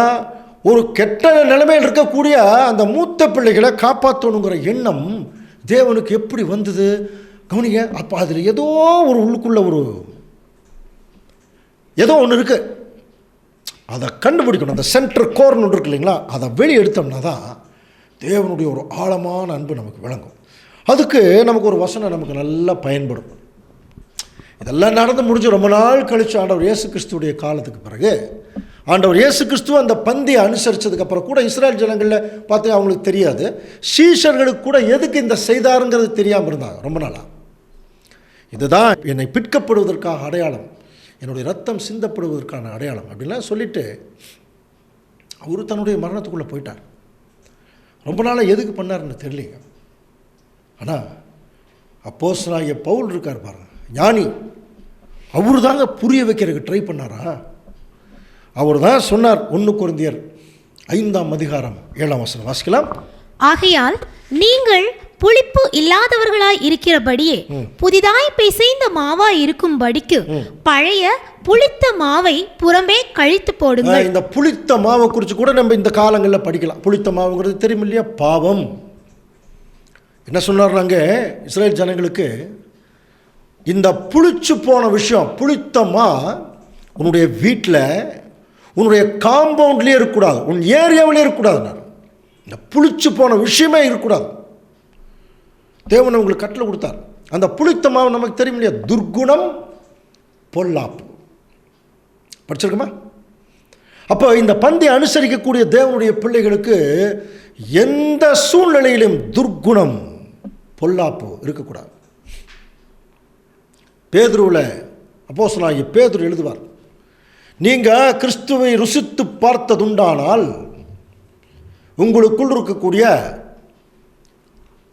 ஒரு கெட்ட நிலைமையில் இருக்கக்கூடிய அந்த மூத்த பிள்ளைகளை காப்பாற்றணுங்கிற எண்ணம் தேவனுக்கு எப்படி வந்தது? கவனிங்க. அப்போ அதில் ஏதோ ஒரு உள்ளுக்குள்ள ஏதோ ஒன்று இருக்கு, அதை கண்டுபிடிக்கணும். அந்த சென்டர் கோர்னு ஒன்று இருக்கு இல்லைங்களா? அதை வெளியே எடுத்தோம்னா தான் தேவனுடைய ஒரு ஆழமான அன்பு நமக்கு விளங்கும். அதுக்கு நமக்கு ஒரு வசனம் நமக்கு நல்லா பயன்படும். இதெல்லாம் நடந்து முடிஞ்சு ரொம்ப நாள் கழித்து ஆண்டவர் இயேசு கிறிஸ்துடைய காலத்துக்கு பிறகு ஆண்டவர் இயேசு கிறிஸ்துவ அந்த பந்தியை அனுசரித்ததுக்கப்புறம் கூட இஸ்ரேல் ஜனங்களில் பார்த்து அவங்களுக்கு தெரியாது, சீஷர்களுக்கு கூட எதுக்கு இந்த செய்தாருங்கிறது தெரியாமல் இருந்தாங்க ரொம்ப நாளாக. இதுதான் என்னை பிற்கப்படுவதற்காக அடையாளம், என்னுடைய ரத்தம் சிந்தப்படுவதற்கான அடையாளம் அப்படின்லாம் சொல்லிவிட்டு அவர் தன்னுடைய மரணத்துக்குள்ளே போயிட்டார். ரொம்ப நாளாக எதுக்கு பண்ணார்னு தெரியலைங்க. ஆனால் அப்போஸ்தலனாகிய பவுல் இருக்கார் பாருங்க, ஞானி, அவர் தாங்க புரிய வைக்கிறதுக்கு ட்ரை பண்ணாரா? அவர் தான் சொன்னார். 1 கொரிந்தியர் 5ஆம் அதிகாரம் 7ஆம் வசனம் வாசிக்கலாம். ஆகையால் நீங்கள் புளிப்பு இல்லாதவர்களாய் இருக்கிறபடியே புதிதாய் பிசைந்த மாவாய் இருக்கும்படிக்கு பழைய புளித்த மாவை புறம்பே கழித்து போடுங்கள். இந்த புளித்த மாவை குறித்து கூட நம்ம இந்த காலங்களில் படிக்கலாம். புளித்த மாவுங்கிறது தெரியும் இல்லையா? பாவம். என்ன சொன்னார்னாங்க இஸ்ரேல் ஜனங்களுக்கு, இந்த புளிச்சு போன விஷயம் புளித்தமா உன்னுடைய வீட்டில் உன்னுடைய காம்பவுண்ட்லேயே இருக்கக்கூடாது, உன் ஏரியாவிலே இருக்கக்கூடாதுன்னார். இந்த புளிச்சு போன விஷயமே இருக்கக்கூடாது. தேவன் உங்களுக்கு கட்டளை கொடுத்தார். அந்த புளித்தமாக நமக்கு தெரியும் இல்லையா, துர்குணம் பொல்லாப்பு படிச்சிருக்கோமா? அப்போ இந்த பந்தை அனுசரிக்கக்கூடிய தேவனுடைய பிள்ளைகளுக்கு எந்த சூழ்நிலையிலும் துர்குணம் பொல்லாப்பு இருக்கக்கூடாது. பேதுருவில் அப்போஸ்தலனாகிய பேதுரு எழுதுவார், நீங்கள் கிறிஸ்துவை ருசித்து பார்த்ததுண்டானால் உங்களுக்குள் இருக்கக்கூடிய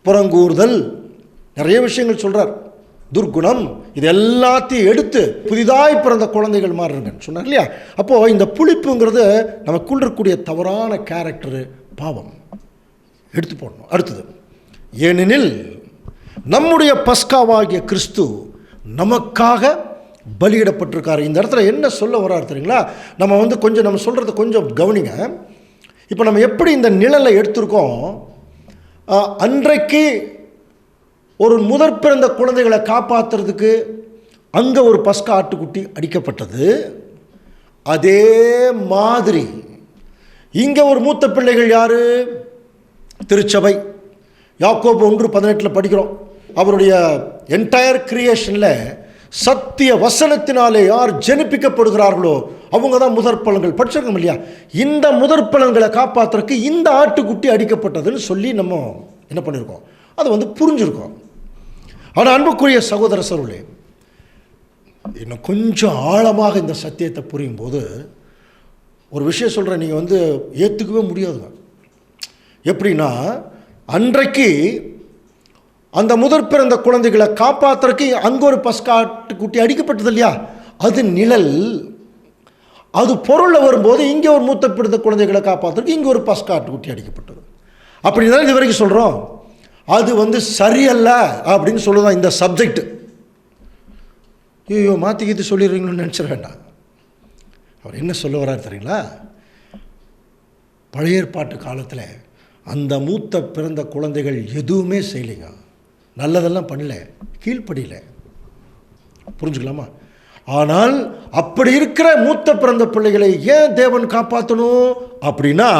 புறங்கூறுதல், நிறைய விஷயங்கள் சொல்கிறார், துர்குணம், இது எல்லாத்தையும் எடுத்து புதிதாய் பிறந்த குழந்தைகள் மாறுங்கன்னு சொன்னார் இல்லையா? அப்போது இந்த புளிப்புங்கிறது நமக்குள் இருக்கக்கூடிய தவறான கேரக்டரு, பாவம் எடுத்து போடணும். அடுத்தது, ஏனெனில் நம்முடைய பஸ்காவாகிய கிறிஸ்து நமக்காக பலியிடப்பட்டிருக்காரு. இந்த இடத்துல என்ன சொல்ல வர்றாரு தெரியுங்களா? நம்ம கொஞ்சம் நம்ம சொல்கிறத கொஞ்சம் கவனிங்க. இப்போ நம்ம எப்படி இந்த நிழலை எடுத்திருக்கோம், அன்றைக்கு ஒரு முதற் பிறந்த குழந்தைகளை காப்பாற்றுறதுக்கு அங்கே ஒரு பஸ்கா ஆட்டுக்குட்டி அடிக்கப்பட்டது. அதே மாதிரி இங்கே ஒரு மூத்த பிள்ளைகள் யார்? திருச்சபை. யாக்கோபு 1:18 படிக்கிறோம். அவருடைய என்டையர் கிரியேஷனில் சத்திய வசனத்தினாலே யார் ஜெனிப்பிக்கப்படுகிறார்களோ அவங்க தான் முதற் பலன்கள். படிச்சிருக்கோம் இல்லையா? இந்த முதற் பலன்களை காப்பாற்றுறதுக்கு இந்த ஆட்டுக்குட்டி அடிக்கப்பட்டதுன்னு சொல்லி நம்ம என்ன பண்ணியிருக்கோம், அது புரிஞ்சிருக்கோம். ஆனால் அன்புக்குரிய சகோதர சகோதரர்களே, இன்னும் கொஞ்சம் ஆழமாக இந்த சத்தியத்தை புரியும் போது ஒரு விஷயம் சொல்கிறேன், நீங்கள் ஏற்றுக்கவே முடியாதுங்க. எப்படின்னா, அன்றைக்கு அந்த முதற் பிறந்த குழந்தைகளை காப்பாற்றுறதுக்கு அங்கே ஒரு பஸ்காட்டுக்குட்டி அடிக்கப்பட்டது இல்லையா? அது நிழல். அது பொருளில் வரும்போது இங்கே ஒரு மூத்த பிறந்த குழந்தைகளை காப்பாற்றுறதுக்கு இங்கே ஒரு பஸ்காட்டுக்குட்டி அடிக்கப்பட்டது. அப்படி தான் இது வரைக்கும் சொல்கிறோம். அது சரியல்ல அப்படின்னு சொல்லுதான் இந்த சப்ஜெக்ட். ஐயோ மாற்றிக்கிட்டு சொல்லிடுறீங்களோன்னு நினச்சிட வேண்டாம். அவர் என்ன சொல்ல வர்றாரு தெரியுங்களா? பழைய ஏற்பாட்டு காலத்தில் அந்த மூத்த பிறந்த குழந்தைகள் எதுவுமே செய்யலைங்க, நல்லதெல்லாம் பண்ணல, கீழ்ப்படியில. புரிஞ்சுக்கலாமா? ஆனால் அப்படி இருக்கிற மூத்த பிறந்த பிள்ளைகளை ஏன் தேவன் காப்பாற்றணும் அப்படின்னா,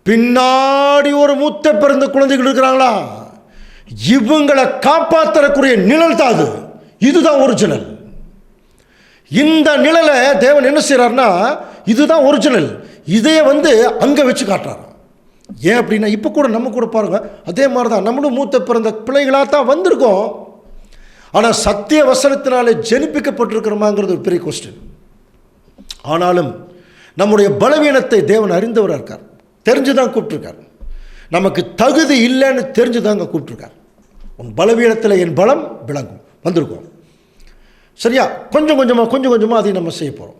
பின்னாடி ஒரு மூத்த பிறந்த குழந்தைகள் இருக்கிறாங்களா, இவங்களை காப்பாற்றக்கூடிய நிழல் தான் அது. இதுதான் ஒரிஜினல். இந்த நிழலை தேவன் என்ன செய்கிறார்னா, இதுதான் ஒரிஜினல். இதே அங்கே வச்சு காட்டுறாரு. ஏன் அப்படின்னா, இப்போ கூட நம்ம கூட பாருங்கள், அதே மாதிரி தான் நம்மளும் மூத்த பிறந்த பிள்ளைகளாக தான் வந்திருக்கோம். ஆனால் சத்திய வசனத்தினாலே ஜெனிப்பிக்கப்பட்டிருக்கிறோமாங்கிறது ஒரு பெரிய கொஸ்டின். ஆனாலும் நம்முடைய பலவீனத்தை தேவன் அறிந்தவராக இருக்கார், தெரிஞ்சு தான் கூப்பிட்டுருக்கார். நமக்கு தகுதி இல்லைன்னு தெரிஞ்சு தாங்க கூப்பிட்டுருக்கார். உன் பலவீனத்தில் என் பலம் விளங்கும். வந்திருக்கோம் சரியா? கொஞ்சம் கொஞ்சமாக அதை நம்ம செய்ய போகிறோம்.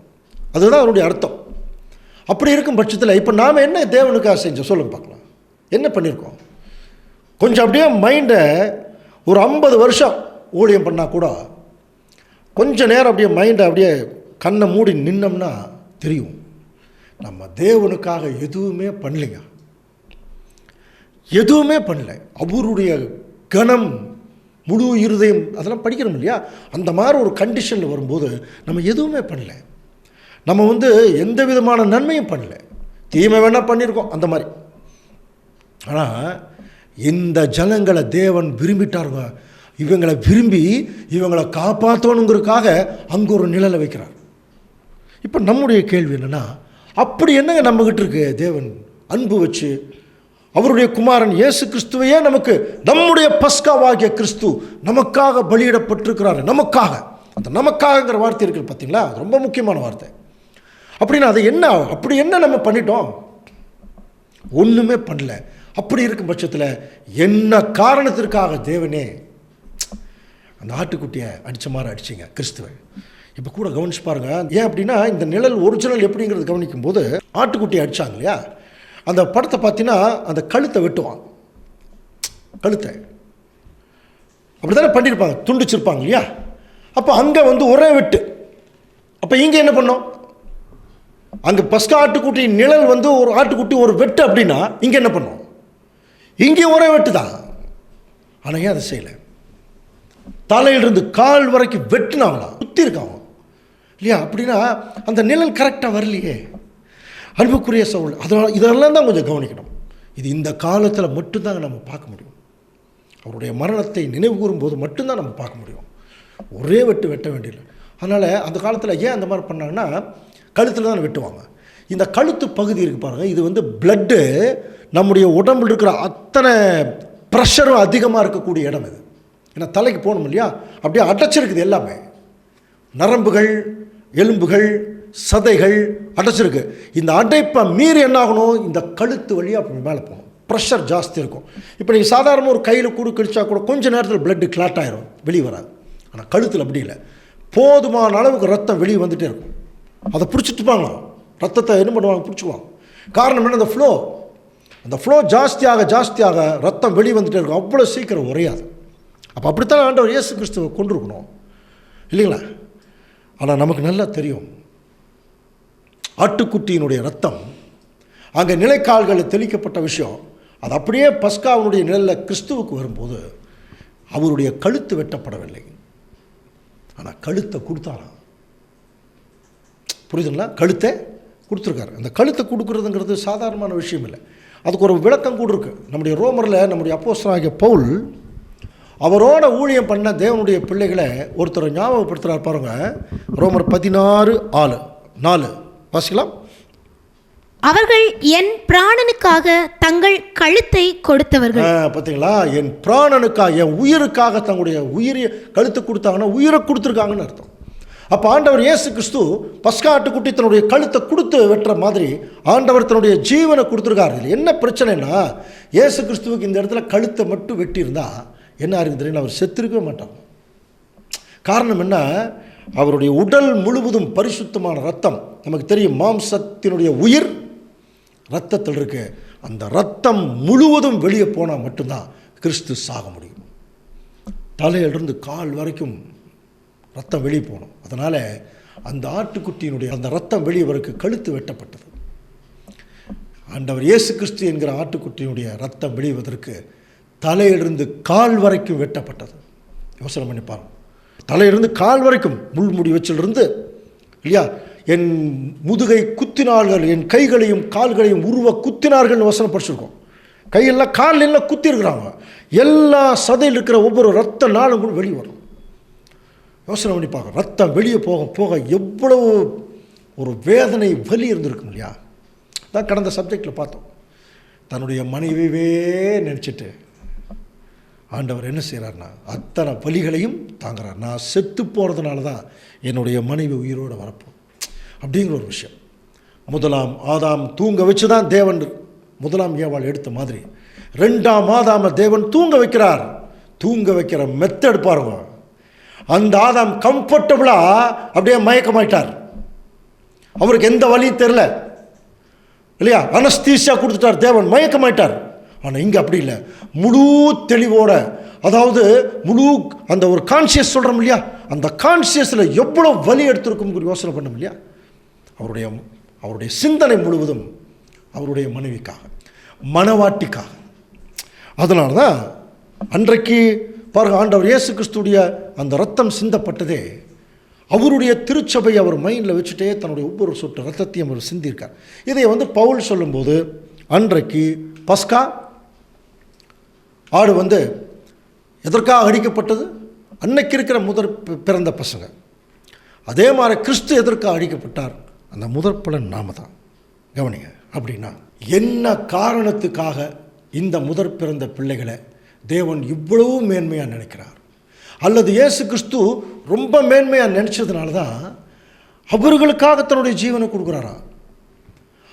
அதுதான் அவருடைய அர்த்தம். அப்படி இருக்கும் பட்சத்தில் இப்போ நாம் என்ன தேவனுக்காக செஞ்சோம் சொல்லுங்க பார்க்கலாம். என்ன பண்ணியிருக்கோம்? கொஞ்சம் அப்படியே மைண்டை ஒரு 50 வருஷம் ஊழியம் பண்ணால் கூட கொஞ்சம் நேரம் அப்படியே மைண்டை அப்படியே கண்ணை மூடி நின்னோம்னா தெரியும், நம்ம தேவனுக்காக எதுவுமே பண்ணலைங்க, எதுவுமே பண்ணல. அவருடைய கணம், முழு இருதயம், அதெல்லாம் படிக்கிறோம் இல்லையா? அந்த மாதிரி ஒரு கண்டிஷனில் வரும்போது நம்ம எதுவுமே பண்ணல. நம்ம எந்த விதமான நன்மையும் பண்ணல, தீமை வேணால் பண்ணியிருக்கோம் அந்த மாதிரி. ஆனால் இந்த ஜனங்களை தேவன் விரும்பிட்டாருங்க. இவங்களை விரும்பி இவங்களை காப்பாற்றணுங்கிறதுக்காக அங்கே ஒரு நிழலை வைக்கிறார். இப்போ நம்முடைய கேள்வி என்னென்னா, அப்படி என்னங்க நம்மகிட்ட இருக்கு? தேவன் அன்பு வச்சு அவருடைய குமாரன் இயேசு கிறிஸ்துவையே நமக்கு, நம்முடைய பஸ்காவாகிய கிறிஸ்து நமக்காக பலியிடப்பட்டிருக்கிறாரு. நமக்காக, அந்த நமக்காகங்கிற வார்த்தை இருக்குது பார்த்தீங்களா? அது ரொம்ப முக்கியமான வார்த்தை. அப்படின்னா அது என்ன, அப்படி என்ன நம்ம பண்ணிட்டோம்? ஒன்றுமே பண்ணல. அப்படி இருக்கும் பட்சத்தில் என்ன காரணத்திற்காக தேவனே அந்த ஆட்டுக்குட்டியை அடித்த மாதிரி அடிச்சிங்க கிறிஸ்துவை? இப்போ கூட கவனிச்சு பாருங்க. ஏன் அப்படின்னா, இந்த நிழல் ஒரிஜினல் எப்படிங்கிறது கவனிக்கும் போது, ஆட்டுக்குட்டியை அடித்தாங்க இல்லையா? அந்த படத்தை பார்த்தீங்கன்னா அந்த கழுத்தை வெட்டுவான், கழுத்தை அப்படி தானே பண்ணியிருப்பாங்க, துண்டிச்சிருப்பாங்க இல்லையா? அப்போ அங்கே ஒரே வெட்டு. அப்போ இங்கே என்ன பண்ணோம்? அங்கே பஸ்கா ஆட்டுக்குட்டி நிழல் ஒரு ஆட்டுக்குட்டி ஒரு வெட்டு அப்படின்னா இங்கே என்ன பண்ணோம்? இங்கே ஒரே வெட்டு தான். ஆனால் ஏன் அதை செய்யலை? தலையிலிருந்து கால் வரைக்கும் வெட்டினாங்களா, குத்தி இருக்காங்க இல்லையா? அப்படின்னா அந்த நிழல் கரெக்டாக வரலையே. அன்புக்குரிய சவுல், அதனால் இதெல்லாம் தான் கொஞ்சம் கவனிக்கணும். இது இந்த காலத்தில் மட்டும்தாங்க நம்ம பார்க்க முடியும். அவருடைய மரணத்தை நினைவு கூறும்போது மட்டும்தான் நம்ம பார்க்க முடியும். ஒரே வெட்ட வேண்டியதில்லை. அதனால் அந்த காலத்தில் ஏன் அந்த மாதிரி பண்ணாங்கன்னா, கழுத்தில் தான் வெட்டுவாங்க. இந்த கழுத்து பகுதி இருக்குது பாருங்கள், இது வந்து பிளட்டு நம்முடைய உடம்பில் இருக்கிற அத்தனை ப்ரெஷரும் அதிகமாக இருக்கக்கூடிய இடம் இது. ஏன்னா தலைக்கு போகணும் இல்லையா, அப்படியே அடைச்சிருக்குது எல்லாமே. நரம்புகள், எலும்புகள், சதைகள் அடைச்சிருக்கு. இந்த அடைப்பை மீறி என்ன ஆகணும், இந்த கழுத்து வழியாக அப்படி மேலே போகணும். ப்ரெஷர் ஜாஸ்தி இருக்கும். இப்போ நீங்கள் சாதாரண ஒரு கையில் கடிச்சா கூட கொஞ்சம் நேரத்தில் பிளட்டு கிளாட் ஆகிரும், வெளியே வராது. ஆனால் கழுத்தில் அப்படி இல்லை, போதுமான அளவுக்கு ரத்தம் வெளியே வந்துகிட்டே இருக்கும். அதை பிடிச்சிட்டுப்பாங்க, ரத்தத்தை என்ன பண்ணுவாங்க, பிடிச்சிக்குவாங்க. காரணம் என்ன, அந்த ஃப்ளோ ஜாஸ்தியாக ரத்தம் வெளியே வந்துகிட்டே இருக்கும். அவ்வளோ சீக்கிரம் உரையாது. அப்போ அப்படித்தான் ஆண்டவர் இயேசு கிறிஸ்துவை கொண்டிருக்கணும் இல்லைங்களா? ஆனால் நமக்கு நல்லா தெரியும், ஆட்டுக்குட்டியினுடைய ரத்தம் அங்கே நிலைக்கால்களில் தெளிக்கப்பட்ட விஷயம், அது அப்படியே பஸ்காவினுடைய நிழலில் கிறிஸ்துவுக்கு வரும்போது அவருடைய கழுத்து வெட்டப்படவில்லை, ஆனால் கழுத்தை கொடுத்தாராம். புரியுதுங்களா? கழுத்தை கொடுத்துருக்காரு. அந்த கழுத்தை கொடுக்குறதுங்கிறது சாதாரணமான விஷயம் இல்லை. அதுக்கு ஒரு விளக்கம் கூட இருக்குது. நம்முடைய ரோமரில் நம்முடைய அப்போஸ்தலனாகிய பவுல் அவரோட ஊழியம் பண்ண தேவனுடைய பிள்ளைகளை ஒருத்தரை ஞாபகப்படுத்துகிறார் பாருங்க. ரோமர் 16:4 வாசிக்கலாம். அவர்கள் என் பிராணனுக்காக தங்கள் கழுத்தை கொடுத்தவர்கள். பார்த்தீங்களா? என் பிராணனுக்காக, என் உயிருக்காக தங்களுடைய உயிரை கழுத்து கொடுத்தாங்கன்னா உயிரை கொடுத்துருக்காங்கன்னு அர்த்தம். அப்போ ஆண்டவர் இயேசு கிறிஸ்து பஸ்கா ஆட்டுக்குட்டி தன்னுடைய கழுத்தை கொடுத்து வெட்டுற மாதிரி ஆண்டவர் தன்னுடைய ஜீவனை கொடுத்துருக்காரு. இதில் என்ன பிரச்சனைனா, இயேசு கிறிஸ்துவுக்கு இந்த இடத்துல கழுத்தை மட்டும் வெட்டியிருந்தா என்ன ஆகுதுன்னு, அவர் செத்துருக்கவே மாட்டார். காரணம் என்ன, அவருடைய உடல் முழுவதும் பரிசுத்தமான ரத்தம். நமக்கு தெரியும், மாம்சத்தினுடைய உயிர் ரத்தத்தில் இருக்கு. அந்த ரத்தம் முழுவதும் வெளியே போனால் மட்டும்தான் கிறிஸ்து சாக முடியும். தலையிலிருந்து கால் வரைக்கும் ரத்தம் வெளியே போகணும். அதனால் அந்த ஆட்டுக்குட்டியினுடைய அந்த ரத்தம் வெளியவருக்கு கழுத்து வெட்டப்பட்டது. ஆண்டவர் இயேசு கிறிஸ்து என்கிற ஆட்டுக்குட்டியினுடைய ரத்தம் வெளிவதற்கு தலையிலிருந்து கால் வரைக்கும் வெட்டப்பட்டது. யோசனை பண்ணி பாருங்க, தலையிலிருந்து கால் வரைக்கும் முள்முடி வச்சிலிருந்து இல்லையா, என் முதுகை குத்தினார்கள், என் கைகளையும் கால்களையும் உருவ குத்தினார்கள் வசனம் படிச்சிருக்கோம். கையெல்லாம் கால் எல்லாம் குத்தி இருக்கிறாங்க. எல்லா சதையில் இருக்கிற ஒவ்வொரு ரத்த நாளும் கூட வெளியே வரும். யோசனை பண்ணி பார்க்க, ரத்தம் வெளியே போக போக எவ்வளவு ஒரு வேதனை வலி இருந்திருக்கும் இல்லையா? தான் கடந்த சப்ஜெக்டில் பார்த்தோம். தன்னுடைய மனைவியே நினச்சிட்டு ஆண்டவர் என்ன செய்கிறார்னா அத்தனை வலிகளையும் தாங்குறார். நான் செத்து போகிறதுனால தான் என்னுடைய மனைவி உயிரோடு வரப்போம் அப்படிங்கிற ஒரு விஷயம். முதலாம் ஆதாம் தூங்க வச்சு தான் தேவன் முதலாம் ஏவாள் எடுத்த மாதிரி ரெண்டாம் ஆதாம தேவன் தூங்க வைக்கிறார். தூங்க வைக்கிற மெத்தட் பாருங்க. அந்த ஆதாம் கம்ஃபர்டபுளாக அப்படியே மயக்கமாயிட்டார். அவருக்கு எந்த வலியும் தெரில இல்லையா, அனஸ்தீசியா கொடுத்துட்டார் தேவன், மயக்கமாயிட்டார். ஆனால் இங்கே அப்படி இல்லை, முழு தெளிவோட, அதாவது முழு அந்த ஒரு கான்சியஸ் சொல்கிறோம் இல்லையா, அந்த கான்சியஸில் எவ்வளோ வலி எடுத்திருக்கும் யோசனை பண்ணோம் இல்லையா. அவருடைய சிந்தனை முழுவதும் அவருடைய மனைவிக்காக, மனவாட்டிக்காக. அதனால தான் அன்றைக்கு பாருங்கள், ஆண்டவர் இயேசு கிறிஸ்துடைய அந்த ரத்தம் சிந்தப்பட்டதே அவருடைய திருச்சபை அவர் மைண்டில் வச்சுட்டே தன்னுடைய ஒவ்வொரு சொட்டு ரத்தத்தையும் அவர் சிந்தியிருக்கார். இதை பவுல் சொல்லும்போது அன்றைக்கு பஸ்கா ஆடு எதற்காக அடிக்கப்பட்டது? அன்னைக்கு இருக்கிற முதற் பிறந்த பசங்க. அதே மாதிரி கிறிஸ்து எதற்காக அடிக்கப்பட்டார்? அந்த முதற் பலன் நாம தான். கவனிங்க. அப்படின்னா என்ன காரணத்துக்காக இந்த முதற் பிறந்த பிள்ளைகளை தேவன் இவ்வளவு மேன்மையாக நினைக்கிறார்? அல்லது இயேசு கிறிஸ்து ரொம்ப மேன்மையாக நினச்சதுனால தான் அவர்களுக்காக தன்னுடைய ஜீவனை கொடுக்குறாரா?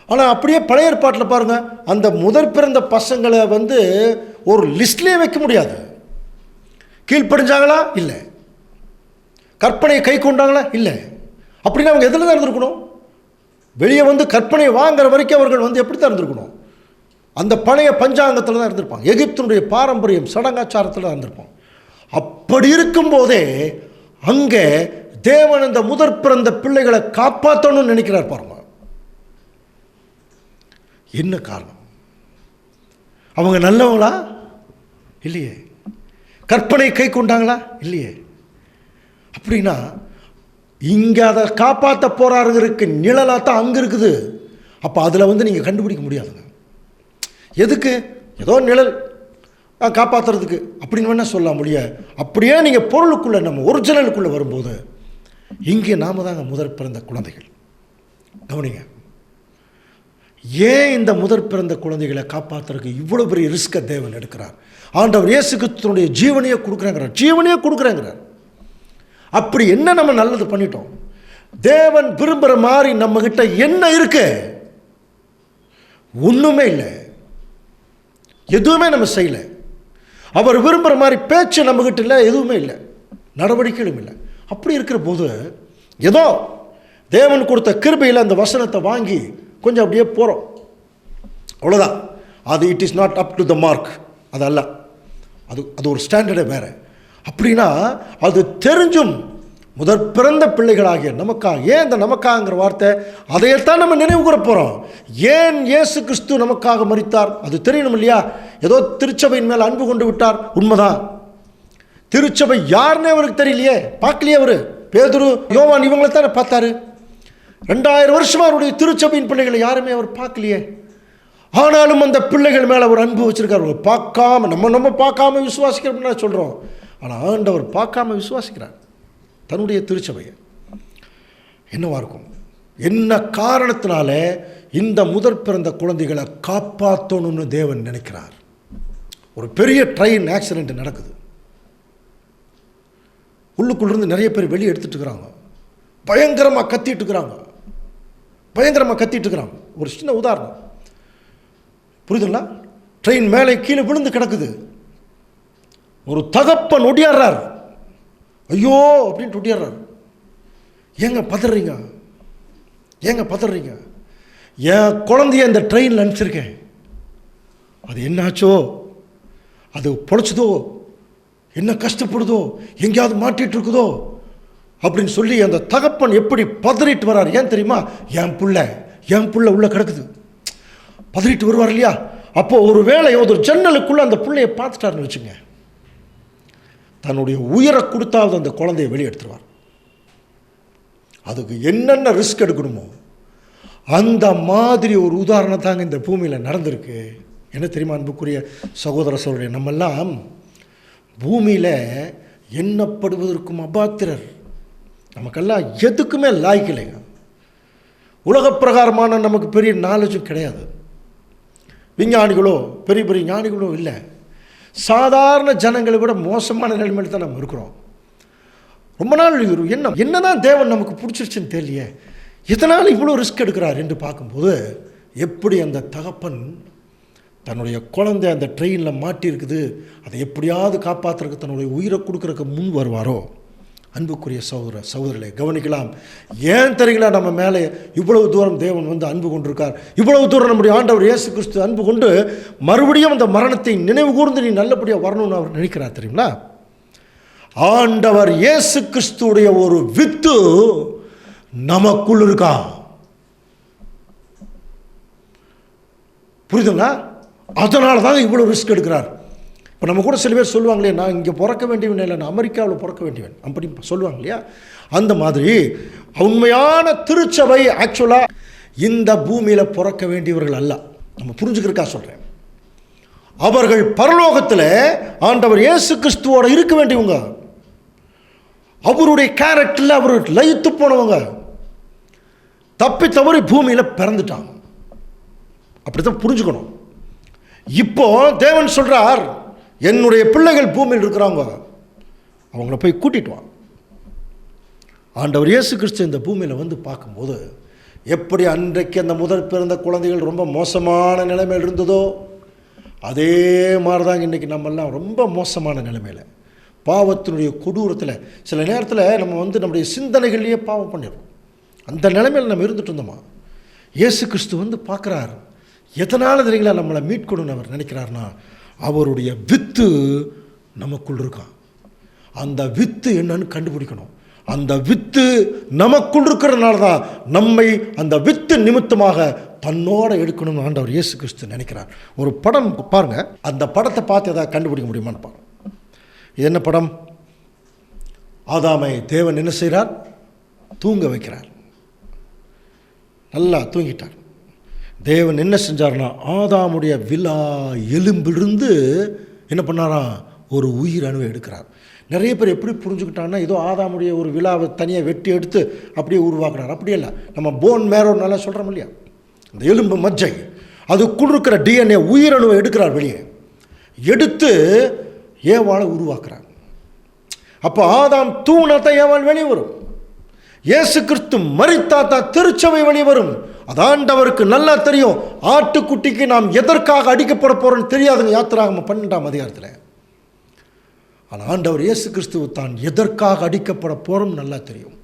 ஆனால் அப்படியே பழைய ஏற்பாட்டில் பாருங்கள், அந்த முதற் பிறந்த பசங்களை ஒரு லிஸ்ட்லேயே வைக்க முடியாது. கீழ்ப்படிஞ்சாங்களா? இல்லை. கற்பனையை கை கொண்டாங்களா? இல்லை. அப்படின்னா அவங்க எதில் தான் இருந்திருக்கணும்? வெளியே கற்பனையை வாங்குற வரைக்கும் அவர்கள் எப்படி தான் இருந்திருக்கணும்? அந்த பழைய பஞ்சாங்கத்தில் தான் இருந்திருப்பாங்க. எகிப்தினுடைய பாரம்பரியம் சடங்காச்சாரத்தில் தான் இருந்திருப்பாங்க. அப்படி இருக்கும்போதே அங்கே தேவன் இந்த முதற் பிறந்த பிள்ளைகளை காப்பாற்றணும்னு நினைக்கிறார் பாருங்க. என்ன காரணம்? அவங்க நல்லவங்களா? இல்லையே. கற்பனை கை கொண்டாங்களா? இல்லையே. அப்படின்னா இங்கே அதை காப்பாற்ற போகிறாருங்கிறதுக்கு நிழலாக தான் அங்கே இருக்குது. அப்போ அதில் நீங்கள் கண்டுபிடிக்க முடியாதுங்க. எதுக்கு? ஏதோ நிழல் காப்பாற்றுறதுக்கு அப்படின்னு வேணால் சொல்ல முடியாது. அப்படியே நீங்கள் பொருளுக்குள்ளே, நம்ம ஒரிஜினலுக்குள்ளே வரும்போது இங்கே நாம் தாங்க முதற் பிறந்த குழந்தைகள். கவனிங்க, ஏன் இந்த முதற் பிறந்த குழந்தைகளை காப்பாற்றுறதுக்கு இவ்வளோ பெரிய ரிஸ்கை தேவன் எடுக்கிறார்? ஆண்டவர் இயேசு கிறிஸ்துவினுடைய ஜீவனையே கொடுக்குறாங்கிறார். அப்படி என்ன நம்ம நல்லது பண்ணிட்டோம்? தேவன் விரும்புகிற மாதிரி நம்மகிட்ட என்ன இருக்கு? ஒன்றுமே இல்லை, எதுவுமே நம்ம செய்யலை. அவர் விரும்புகிற மாதிரி பேச்சு நம்மகிட்ட இல்லை, எதுவுமே இல்லை, நடவடிக்கைகளும் இல்லை. அப்படி இருக்கிற போது ஏதோ தேவன் கொடுத்த கிருபையில் அந்த வசனத்தை வாங்கி கொஞ்சம் அப்படியே போகிறோம், அவ்வளோதான். அது it is not up to the mark. அது அல்ல, அது ஒரு ஸ்டாண்டர்டே வேறு. அப்படின்னா அது தெரிஞ்சும் முதற் பிறந்த பிள்ளைகளாகிய நமக்காக, ஏன் இந்த நமக்காகங்கிற வார்த்தை, அதையத்தான் நம்ம நினைவு கூற போகிறோம். ஏன் இயேசு கிறிஸ்து நமக்காக மரித்தார் அது தெரியணும் இல்லையா? ஏதோ திருச்சபையின் மேல் அன்பு கொண்டு விட்டார், உண்மைதான். திருச்சபை யாருன்னே அவருக்கு தெரியலையே, பார்க்கலையே. அவர் பேதுரு, யோவான் இவங்களை தானே பார்த்தாரு. 2000 வருஷமாக அவருடைய திருச்சபையின் பிள்ளைகளை யாருமே அவர் பார்க்கலையே. ஆனாலும் அந்த பிள்ளைகள் மேலே அவர் அன்பு வச்சிருக்கார். பார்க்காம நம்ம பார்க்காம விசுவாசிக்கிறோம்னா சொல்கிறோம், ஆனால் ஆண்டவர் பார்க்காம விசுவாசிக்கிறார் தன்னுடைய திருச்சபையை. என்னவா இருக்கும்? என்ன காரணத்தினால இந்த முதற் பிறந்த குழந்தைகளை காப்பாற்றணும்னு தேவன் நினைக்கிறார். ஒரு பெரிய ட்ரெயின் ஆக்சிடென்ட் நடக்குது, உள்ளுக்குள்ளிருந்து நிறைய பேர் வெளியே எடுத்துட்டு இருக்கிறாங்க, பயங்கரமாக கத்திட்டு இருக்கிறாங்க. ஒரு சின்ன உதாரணம் புரியுதுங்களா? ட்ரெயின் மேலே கீழே விழுந்து கிடக்குது. ஒரு தகப்பன் ஒடியாடுறார், ஐயோ அப்படின்ட்டு ஒடியாடுறார். ஏங்க பதறீங்க? என் குழந்தைய இந்த ட்ரெயினில் அனுப்பிச்சிருக்கேன், அது என்னாச்சோ, அது பொழைச்சதோ, என்ன கஷ்டப்படுதோ, எங்கேயாவது மாட்டிகிட்டு இருக்குதோ அப்படின்னு சொல்லி அந்த தகப்பன் எப்படி பதறிட்டு வர்றார். ஏன் தெரியுமா? என் புள்ள உள்ள கிடக்குது. பதறிட்டு வருவார் இல்லையா? அப்போ ஒரு வேளை ஒரு ஜன்னலுக்குள்ளே அந்த பிள்ளையை பார்த்துட்டாருன்னு வச்சுங்க, தன்னுடைய உயிரை கொடுத்தாவது அந்த குழந்தையை வெளியே எடுத்துருவார். அதுக்கு என்னென்ன ரிஸ்க் எடுக்கணுமோ அந்த மாதிரி ஒரு உதாரணம் தாங்க இந்த பூமியில் நடந்திருக்கு. என்ன தெரியுமா அன்புக்குரிய சகோதர சகோதரி, நம்மெல்லாம் பூமியில் எண்ணப்படுவதற்கும் அபாத்திரர். நமக்கெல்லாம் எதுக்குமே லாய்க்கலைங்க. உலக பிரகாரமான நமக்கு பெரிய நாலேஜும் கிடையாது. விஞ்ஞானிகளோ பெரிய ஞானிகளோ இல்லை. சாதாரண ஜனங்களை விட மோசமான நிலைமையில் தான் நம்ம இருக்கிறோம். ரொம்ப நாள் ஒரு என்னதான் தேவன் நமக்கு பிடிச்சிருச்சுன்னு தெரியலையே, இதனால் இவ்வளோ ரிஸ்க் எடுக்கிறார் என்று பார்க்கும்போது, எப்படி அந்த தகப்பன் தன்னுடைய குழந்தை அந்த ட்ரெயினில் மாட்டியிருக்குது, அதை எப்படியாவது காப்பாற்றுறதுக்கு தன்னுடைய உயிரை கொடுக்குறதுக்கு முன் வருவாரோ. அன்புக்குரிய சகோதரர்களே கவனிக்கலாம். ஏன் தெரியுங்களா நம்ம மேலே இவ்வளவு தூரம் தேவன் அன்பு கொண்டிருக்கார்? இவ்வளவு தூரம் நம்முடைய ஆண்டவர் இயேசு கிறிஸ்து அன்பு கொண்டு மறுபடியும் அந்த மரணத்தை நினைவு கூர்ந்து நீ நல்லபடியாக வரணும்னு அவர் நினைக்கிறார். தெரியுங்களா? ஆண்டவர் இயேசு கிறிஸ்துடைய ஒரு வித்து நமக்குள் இருக்கா. புரியுதுங்களா? அதனால தான் இவ்வளோ ரிஸ்க் எடுக்கிறார். இப்போ நம்ம கூட சில பேர் சொல்லுவாங்களே, நான் இங்கே பிறக்க வேண்டியவன் இல்லை, நான் அமெரிக்காவில் பிறக்க வேண்டியவன் அப்படி சொல்லுவாங்க இல்லையா? அந்த மாதிரி உண்மையான திருச்சபை ஆக்சுவலாக இந்த பூமியில் பிறக்க வேண்டியவர்கள் அல்ல. நம்ம புரிஞ்சுக்கிறக்கா சொல்கிறேன். அவர்கள் பரலோகத்தில் ஆண்டவர் இயேசு கிறிஸ்துவோட இருக்க வேண்டியவங்க, அவருடைய கேரக்டரில் அவர் லயித்து போனவங்க. தப்பி தவறி பூமியில் பிறந்துட்டாங்க. அப்படித்தான் புரிஞ்சுக்கணும். இப்போ தேவன் சொல்கிறார், என்னுடைய பிள்ளைகள் பூமியில் இருக்கிறாங்க, அவங்கள போய் கூட்டிட்டு வா. ஆண்டவர் இயேசு கிறிஸ்து இந்த பூமியில் பார்க்கும்போது எப்படி அன்றைக்கு அந்த முதல் பிறந்த குழந்தைகள் ரொம்ப மோசமான நிலைமையில் இருந்ததோ, அதே மாதிரி தான் இன்றைக்கி நம்மெல்லாம் ரொம்ப மோசமான நிலைமையில், பாவத்தினுடைய கொடூரத்தில் சில நேரத்தில் நம்ம நம்முடைய சிந்தனைகள்லேயே பாவம் பண்ணிடுறோம். அந்த நிலைமையில் நம்ம இருந்துட்டு இருந்தோமா? இயேசு கிறிஸ்து பார்க்குறார். எதனால் தெரியுங்களா நம்மளை மீட்கணும்னு அவர் நினைக்கிறார்னா, அவருடைய வித்து நமக்குள் இருக்கான். அந்த வித்து என்னன்னு கண்டுபிடிக்கணும். அந்த வித்து நமக்குள் இருக்கிறதுனால தான் நம்மை அந்த வித்து நிமித்தமாக தன்னோடு எடுக்கணும்னு ஆண்டவர் இயேசு கிறிஸ்து நினைக்கிறார். ஒரு படம் பாருங்கள், அந்த படத்தை பார்த்து எதாவது கண்டுபிடிக்க முடியுமான்னு பாருங்கள். இது என்ன படம்? ஆதாமை தேவன் என்ன செய்கிறார்? தூங்க வைக்கிறார். நல்லா தூங்கிட்டார். தேவன் என்ன செஞ்சார்னா, ஆதாமுடைய விலா எலும்பிலிருந்து என்ன பண்ணாராம்? ஒரு உயிர் அணுவை எடுக்கிறார். நிறைய பேர் எப்படி புரிஞ்சுக்கிட்டாங்கன்னா, ஏதோ ஆதாமுடைய ஒரு விழாவை தனியாக வெட்டி எடுத்து அப்படியே உருவாக்குறார். அப்படியே இல்லை. நம்ம போன் மேரோ நல்லா சொல்கிறோம் இல்லையா, இந்த எலும்பு மஜ்ஜை அதுக்குள் இருக்கிற டிஎன்ஏ உயிரணுவை எடுக்கிறார். வெளியே எடுத்து ஏவாளை உருவாக்குறார். அப்போ ஆதாம் தூணா தான் ஏவாள் வெளியே வரும். இயேசு கிறிஸ்து மரித்தா தான் திருச்சபை வெளியே வரும். அது ஆண்டவருக்கு நல்லா தெரியும். ஆட்டுக்குட்டிக்கு நாம் எதற்காக அடிக்கப்பட போறோம்னு தெரியாதுங்க யாத்திராகமம் 12ஆம் அதிகாரத்தில். ஆனால் ஆண்டவர் இயேசு கிறிஸ்துவ தான் எதற்காக அடிக்கப்பட போறோம் நல்லா தெரியும்.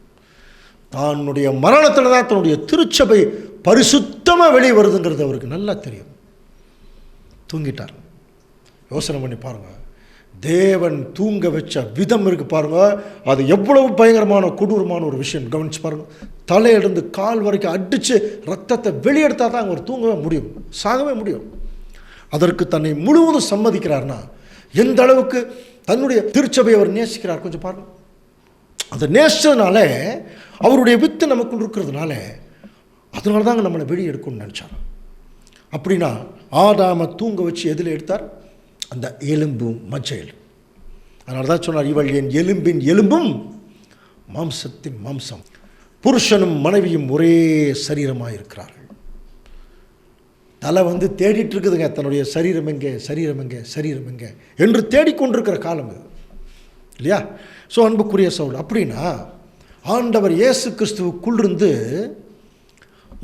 தன்னுடைய மரணத்தில் தான் தன்னுடைய திருச்சபை பரிசுத்தமாக வெளியே வருதுங்கிறது அவருக்கு நல்லா தெரியும். தூங்கிட்டார். யோசனை பண்ணி பாருங்க, தேவன் தூங்க வச்ச விதம் இருக்கு பாருங்க, அது எவ்வளவு பயங்கரமான கொடூரமான ஒரு விஷயம். கவனிச்சு பாருங்க. தலையிலிருந்து கால் வரைக்கும் அடித்து ரத்தத்தை வெளியெடுத்தா தான் அவர் தூங்கவே முடியும், சாகவே முடியும். அதற்கு தன்னை முழுவதும் சம்மதிக்கிறார்னா எந்த அளவுக்கு தன்னுடைய திருச்சபை அவர் நேசிக்கிறார் கொஞ்சம் பாருங்க. அதை நேசிச்சதுனால அவருடைய வித்து நமக்குள் இருக்கிறதுனால அதனால தாங்க நம்மளை வெளியே எடுக்கணும்னு நினச்சார். அப்படின்னா ஆதாமை தூங்க வச்சு எதில் எடுத்தார்? அந்த எலும்பும் மஜ்ஜையில். அதனால தான் சொன்னார், இவள் என் எலும்பின் எலும்பும் மாம்சத்தின் மாம்சம். புருஷனும் மனைவியும் ஒரே சரீரமாக இருக்கிறார்கள். தலை தேடிட்டு இருக்குதுங்க தன்னுடைய சரீரம் எங்கே, சரீரம் எங்கே, சரீரம் எங்கே என்று தேடிக்கொண்டிருக்கிற காலம் இது இல்லையா? ஸோ அன்புக்குரிய சவுல், அப்படின்னா ஆண்டவர் இயேசு கிறிஸ்துவுக்குள்ளிருந்து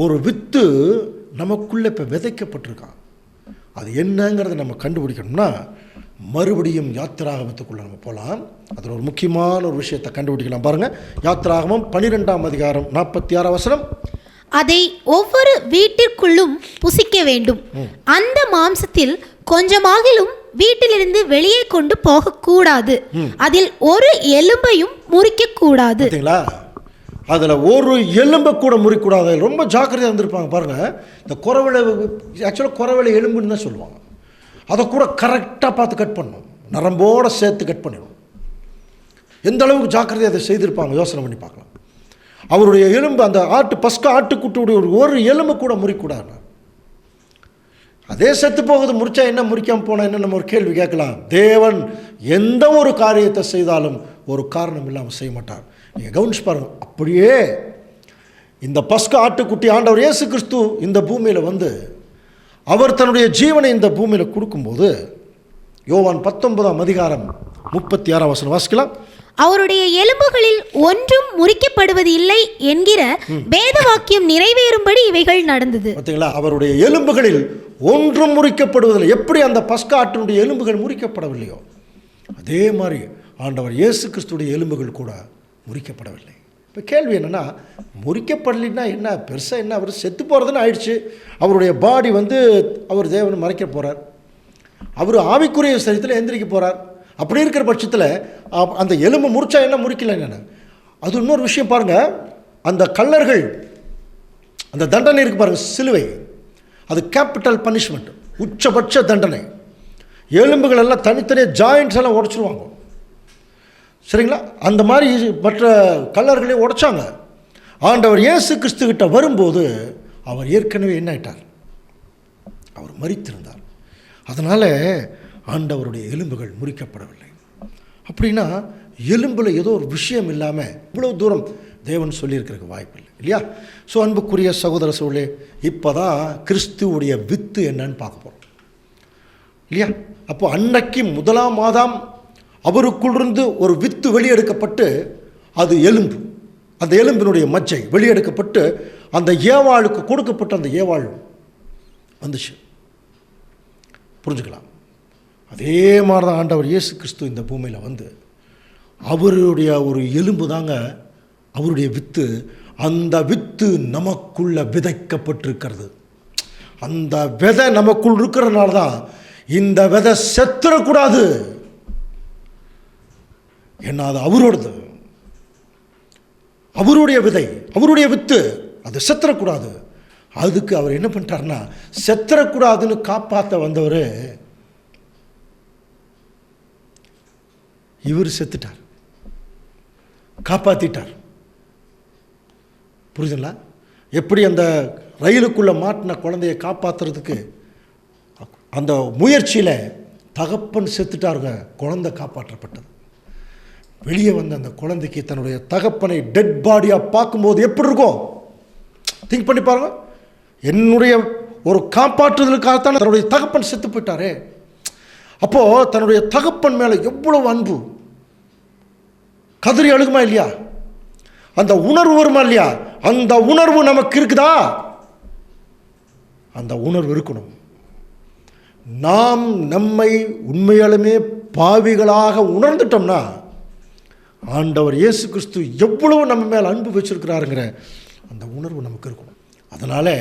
ஒரு வித்து நமக்குள்ளே இப்போ விதைக்கப்பட்டிருக்கான். அது என்னங்கிறத நம்ம கண்டுபிடிக்கணும்னா மறுபடியும் யாத்திராகமத்துக்குள்ளே நம்ம போகலாம். அதில் ஒரு முக்கியமான ஒரு விஷயத்தை கண்டுபிடிக்கலாம். பாருங்கள், யாத்திராகமம் 12ஆம் அதிகாரம் 46ஆம் வசனம். அதை ஒவ்வொரு வீட்டிற்குள்ளும் புசிக்க வேண்டும். அந்த மாம்சத்தில் கொஞ்சமாகிலும் வீட்டிலிருந்து வெளியே கொண்டு போகக்கூடாது. அதில் ஒரு எலும்பையும் முறிக்க கூடாது. பார்த்தீங்களா? அதில் ஒரு எலும்பை கூட முறிக்கூடாது. ரொம்ப ஜாக்கிரதையாக இருந்திருப்பாங்க பாருங்கள். இந்த குறவலை, ஆக்சுவலாக குறவலை எலும்புன்னு தான் சொல்லுவாங்க. அதை கூட கரெக்டாக பார்த்து கட் பண்ணணும், நரம்போடு சேர்த்து கட் பண்ணிடணும். எந்த அளவுக்கு ஜாக்கிரதையாக அதை செய்திருப்பாங்க யோசனை பண்ணி பார்க்கலாம். அவருடைய எலும்பு, அந்த பஸ்கா ஆட்டுக்குட்டியுடைய ஒரு எலும்பு கூட முறிக்கூடாது. அதே செத்து போகுது, முறிச்சா என்ன, முறிக்காமல் போனால் என்ன, நம்ம ஒரு கேள்வி கேட்கலாம். தேவன் எந்த ஒரு காரியத்தை செய்தாலும் ஒரு காரணம் இல்லாமல் செய்ய மாட்டார். நீங்கள் கவனிச்சு பாருங்கள். அப்படியே இந்த பஸ்கா ஆட்டுக்குட்டி ஆண்டவர் இயேசு கிறிஸ்து இந்த பூமியில் அவர் தன்னுடைய ஜீவனை இந்த பூமியில் கொடுக்கும்போது, யோவான் 19ஆம் அதிகாரம் 36ஆம் வசனம் வாசிக்கலாம். அவருடைய எலும்புகளில் ஒன்றும் முறிக்கப்படுவது இல்லை என்கிற வேத வாக்கியம் நிறைவேறும்படி இவைகள் நடந்தது. பார்த்தீங்களா? அவருடைய எலும்புகளில் ஒன்றும் முறிக்கப்படுவதில்லை. எப்படி அந்த பஸ்கா ஆட்டினுடைய எலும்புகள் முறிக்கப்படவில்லையோ அதே மாதிரி ஆண்டவர் இயேசு கிறிஸ்துடைய எலும்புகள் கூட முறிக்கப்படவில்லை. இப்போ கேள்வி என்னென்னா, முறிக்கப்படலைன்னா என்ன பெருசாக என்ன, அவர் செத்து போகிறதுன்னு ஆயிடுச்சு. அவருடைய பாடி அவர் தேவனை மறைக்க போகிறார். அவர் ஆவிக்குரிய சரீரத்தில் எந்திரிக்க போகிறார். அப்படி இருக்கிற பட்சத்தில் அந்த எலும்பு முறிச்சா என்ன, முறிக்கல என்ன, அது இன்னொரு விஷயம் பாருங்கள். அந்த கல்லர்கள், அந்த தண்டனை இருக்குது பாருங்கள், சிலுவை, அது கேபிட்டல் பனிஷ்மெண்ட், உச்சபட்ச தண்டனை. எலும்புகள் எல்லாம் தனித்தனியாக ஜாயிண்ட்ஸ் எல்லாம் உடைச்சிருவாங்க, சரிங்களா? அந்த மாதிரி மற்ற கல்லர்களையும் உடைச்சாங்க. ஆண்டவர் இயேசு கிறிஸ்துக்கிட்ட வரும்போது அவர் ஏற்கனவே என்ன ஆயிட்டார்? அவர் மரித்திருந்தார். அதனால் ஆண்டவருடைய எலும்புகள் முறிக்கப்படவில்லை. அப்படின்னா எலும்பில் ஏதோ ஒரு விஷயம் இல்லாமல் இவ்வளோ தூரம் தேவன் சொல்லியிருக்கிறதுக்கு வாய்ப்பு இல்லை இல்லையா? ஸோ அன்புக்குரிய சகோதர சகோதரர்களே, இப்போ தான் கிறிஸ்துவுடைய வித்து என்னன்னு பார்க்க போகிறோம் இல்லையா? அப்போ அன்னைக்கு 1ஆம் மாதம் அவருக்குள்ளிருந்து ஒரு வித்து வெளியெடுக்கப்பட்டு, அது எலும்பு, அந்த எலும்பினுடைய மஜ்ஜை வெளியெடுக்கப்பட்டு அந்த ஏவாளுக்கு கொடுக்கப்பட்ட அந்த ஏவாள் வந்துச்சு. புரிஞ்சுக்கலாம். அதே மாதிரி தான் ஆண்டவர் இயேசு கிறிஸ்து இந்த பூமியில் அவருடைய ஒரு எலும்பு தாங்க அவருடைய வித்து. அந்த வித்து நமக்குள்ள விதைக்கப்பட்டிருக்கிறது. அந்த விதை நமக்குள் இருக்கிறதுனால தான் இந்த விதை செத்துறக்கூடாது. ஏன்னா அது அவரோடது, அவருடைய விதை, அவருடைய வித்து, அது செத்துறக்கூடாது. அதுக்கு அவர் என்ன பண்ணிட்டார்னா, செத்துறக்கூடாதுன்னு காப்பாற்ற வந்தவர் இவர் செத்துட்டார், காப்பாற்றிட்டார். புரியுதுங்களா? எப்படி அந்த ரயிலுக்குள்ளே மாட்டின குழந்தையை காப்பாற்றுறதுக்கு அந்த முயற்சியில் தகப்பன் செத்துட்டாருங்க, குழந்தை காப்பாற்றப்பட்டது. வெளியே வந்த அந்த குழந்தைக்கு தன்னுடைய தகப்பனை டெட் பாடியாக பார்க்கும்போது எப்படி இருக்கும்? திங்க் பண்ணி பாருங்க. என்னுடைய ஒரு காப்பாற்றுதலுக்காகத்தான் தன்னுடைய தகப்பன் செத்து போயிட்டாரே. அப்போது தன்னுடைய தகப்பன் மேலே எவ்வளவு அன்பு, கதறி அழுகுமா இல்லையா? அந்த உணர்வு வருமா இல்லையா? அந்த உணர்வு நமக்கு இருக்குதா? அந்த உணர்வு இருக்கணும். நாம் நம்மை உண்மையாலுமே பாவிகளாக உணர்ந்துட்டோம்னா ஆண்டவர் இயேசு கிறிஸ்து எவ்வளவு நம்ம மேல் அன்பு வச்சிருக்கிறாருங்கிற அந்த உணர்வு நமக்கு இருக்கணும். அதனால்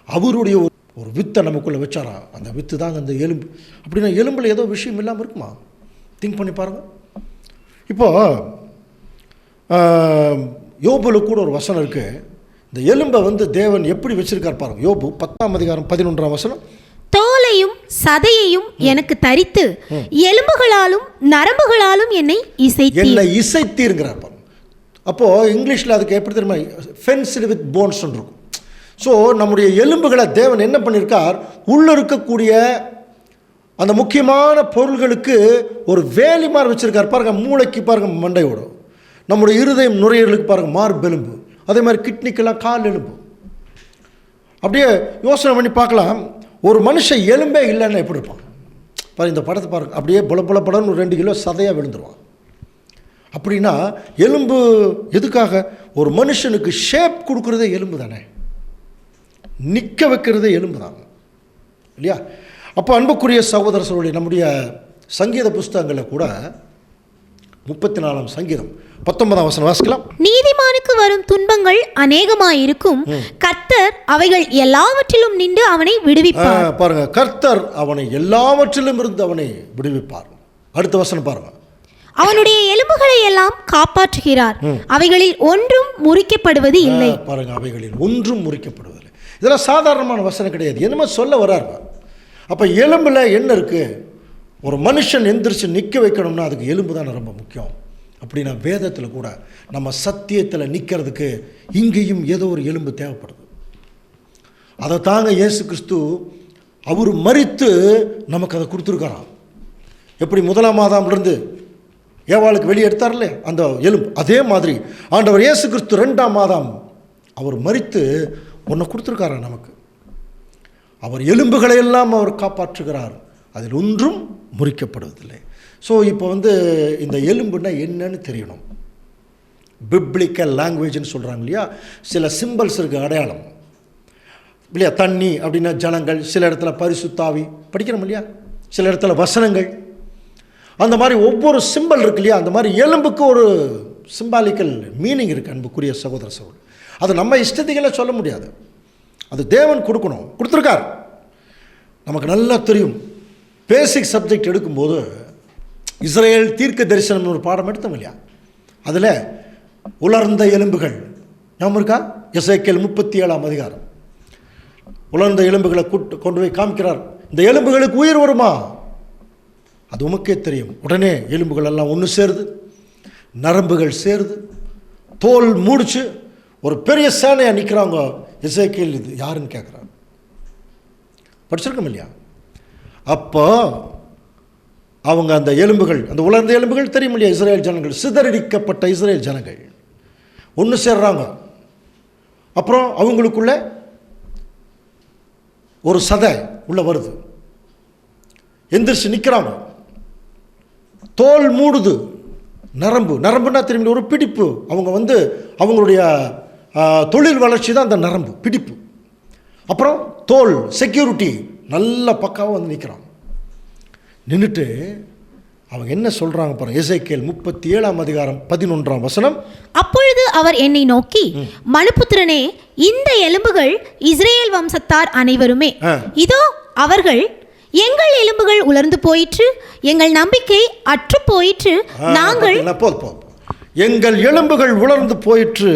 அவருடைய ஒரு வித்தை நமக்குள்ளே வச்சாரா, அந்த வித்து தாங்க அந்த எலும்பு. அப்படின்னா எலும்பில் ஏதோ விஷயம் இல்லாமல் இருக்குமா? திங்க் பண்ணி பாருங்கள். இப்போது யோபுல கூட ஒரு வசனம் இருக்குது. இந்த எலும்பை தேவன் எப்படி வச்சிருக்கார் பாருங்க. யோபு 10:11 தோலையும் சதையையும் எனக்கு தரித்து எலும்புகளாலும் நரம்புகளாலும் என்னை இசைத்தீருங்கிறார் பாருங்க. அப்போது இங்கிலீஷில் அதுக்கு எப்படி தெரியுமா? ஃபென்ஸ்டு வித் போன்ஸ் இருக்கும். ஸோ நம்முடைய எலும்புகளை தேவன் என்ன பண்ணியிருக்கார், உள்ளே இருக்கக்கூடிய அந்த முக்கியமான பொருள்களுக்கு ஒரு வேலி மாதிரி வச்சுருக்கார் பாருங்க. மூளைக்கு பாருங்கள் மண்டையோடு, நம்முடைய இருதயம் நுரையீரலுக்கு பாருங்கள் மார்பெலும்பு, அதே மாதிரி கிட்னிக்கெல்லாம் கால் எலும்பு. அப்படியே யோசனை பண்ணி பார்க்கலாம். ஒரு மனுஷன் எலும்பே இல்லைன்னா எப்படி இருப்பான் பாரு. இந்த படத்தை பாருங்க. அப்படியே படன்னு ஒரு 2 கிலோ சதையாக விழுந்துருவான். அப்படின்னா எலும்பு எதுக்காக? ஒரு மனுஷனுக்கு ஷேப் கொடுக்குறதே எலும்பு தானே, நிற்க வைக்கிறதே எலும்பு தான் இல்லையா? அப்போ அன்புக்குரிய சகோதர சகோதரி, நம்முடைய சங்கீத புஸ்தகங்களில் கூட 34 சங்கீதம் 19 வாசிக்கலாம். நீதிமானுக்கு வரும் துன்பங்கள் அநேகமாயிருக்கும், கர்த்தர் அவைகள் எல்லாவற்றிலும் நின்று அவனை விடுவிப்பார். பாருங்க, கர்த்தர் அவனை எல்லாவற்றிலும் இருந்து அவனை விடுவிப்பார். அடுத்த வசனம் பாருங்க. அவனுடைய எலும்புகளை எல்லாம் காப்பாற்றுகிறார், அவைகளில் ஒன்றும் முறிக்கப்படுவது இல்லை. பாருங்க, அவைகளில் ஒன்றும் முறிக்கப்படுவதில்லை. இதெல்லாம் சாதாரணமான வசனம் கிடையாது, என்னமோ சொல்ல வர்றாரு. அப்போ எலும்புல என்ன இருக்கு? ஒரு மனுஷன் எந்திரிச்சு நிற்க வைக்கணும்னா அதுக்கு எலும்பு தானே ரொம்ப முக்கியம். அப்படின்னா வேதத்தில் கூட நம்ம சத்தியத்தில் நிற்கிறதுக்கு இங்கேயும் ஏதோ ஒரு எலும்பு தேவைப்படுது. அதை தாங்க இயேசு கிறிஸ்து அவர் மரித்து நமக்கு அதை கொடுத்துருக்காராம். எப்படி 1ஆம் ஆதாமிலிருந்து ஏவாளுக்கு வெளியே எடுத்தார்ல அந்த எலும்பு, அதே மாதிரி ஆண்டவர் இயேசு கிறிஸ்து 2ஆம் ஆதாம் அவர் மரித்து ஒன்றை கொடுத்துருக்காரா நமக்கு. அவர் எலும்புகளை எல்லாம் அவர் காப்பாற்றுகிறார், அதில் ஒன்றும் முறிக்கப்படுவதில்லை. ஸோ இப்போ இந்த எலும்புன்னா என்னன்னு தெரியணும். பிப்ளிக்கல் லாங்குவேஜ்னு சொல்கிறாங்க இல்லையா, சில சிம்பிள்ஸ் இருக்குது, அடையாளம் இல்லையா? தண்ணி அப்படின்னா ஜனங்கள், சில இடத்துல பரிசுத்தாவி படிக்கிறோம் இல்லையா, சில இடத்துல வசனங்கள், அந்த மாதிரி ஒவ்வொரு சிம்பிள் இருக்கு இல்லையா. அந்த மாதிரி எலும்புக்கு ஒரு சிம்பாலிக்கல் மீனிங் இருக்குது அன்புக்குரிய சகோதர சகோதரி. அது நம்ம இஷ்டத்துக்கெல்லாம் சொல்ல முடியாது, அது தேவன் கொடுக்கணும், கொடுத்துருக்கார். நமக்கு நல்லா தெரியும். பேசிக் சப்ஜெக்ட் எடுக்கும்போது இஸ்ரேல் தீர்க்க தரிசனம்னு ஒரு பாடம் எடுத்தோம் இல்லையா, அதில் உலர்ந்த எலும்புகள் ஞாபகம் இருக்கா? எசேக்கியேல் 37ஆம் அதிகாரம். உலர்ந்த எலும்புகளை கொண்டு போய் காமிக்கிறார். இந்த எலும்புகளுக்கு உயிர் வருமா? அது உமக்கே தெரியும். உடனே எலும்புகள் எல்லாம் ஒன்று சேருது, நரம்புகள் சேருது, தோல் மூடிச்சு ஒரு பெரிய சேனையாக நிற்கிறாங்க. எசேக்கியேல் இது யாருன்னு கேட்குறாங்க. படிச்சிருக்கோம் இல்லையா? அப்போ அவங்க அந்த எலும்புகள், அந்த உலர்ந்த எலும்புகள் தெரியும் இல்லையா, இஸ்ரேல் ஜனங்கள், சிதறடிக்கப்பட்ட இஸ்ரேல் ஜனங்கள் ஒன்று சேர்றாங்க. அப்புறம் அவங்களுக்குள்ள ஒரு சதை உள்ள வருது, எந்திரிச்சு நிற்கிறாங்க, தோல் மூடுது, நரம்புன்னா திரும்பி ஒரு பிடிப்பு. அவங்க அவங்களுடைய தொழில் வளர்ச்சி தான் அந்த நரம்பு பிடிப்பு. அப்புறம் தோல் செக்யூரிட்டி நல்ல பக்காவாக நிற்கிறாங்க. நின்றுட்டு அவங்க என்ன சொல்கிறாங்க பாருங்க. எசேக்கியேல் 37ஆம் அதிகாரம் 11ஆம் வசனம். அப்பொழுது அவர் என்னை நோக்கி, மனுபுத்திரனே, இந்த எலும்புகள் இஸ்ரேல் வம்சத்தார் அனைவருமே. இதோ அவர்கள், எங்கள் எலும்புகள் உலர்ந்து போயிற்று, எங்கள் நம்பிக்கை அற்று போயிற்று, நாங்கள் எங்கள் எலும்புகள் உலர்ந்து போயிற்று,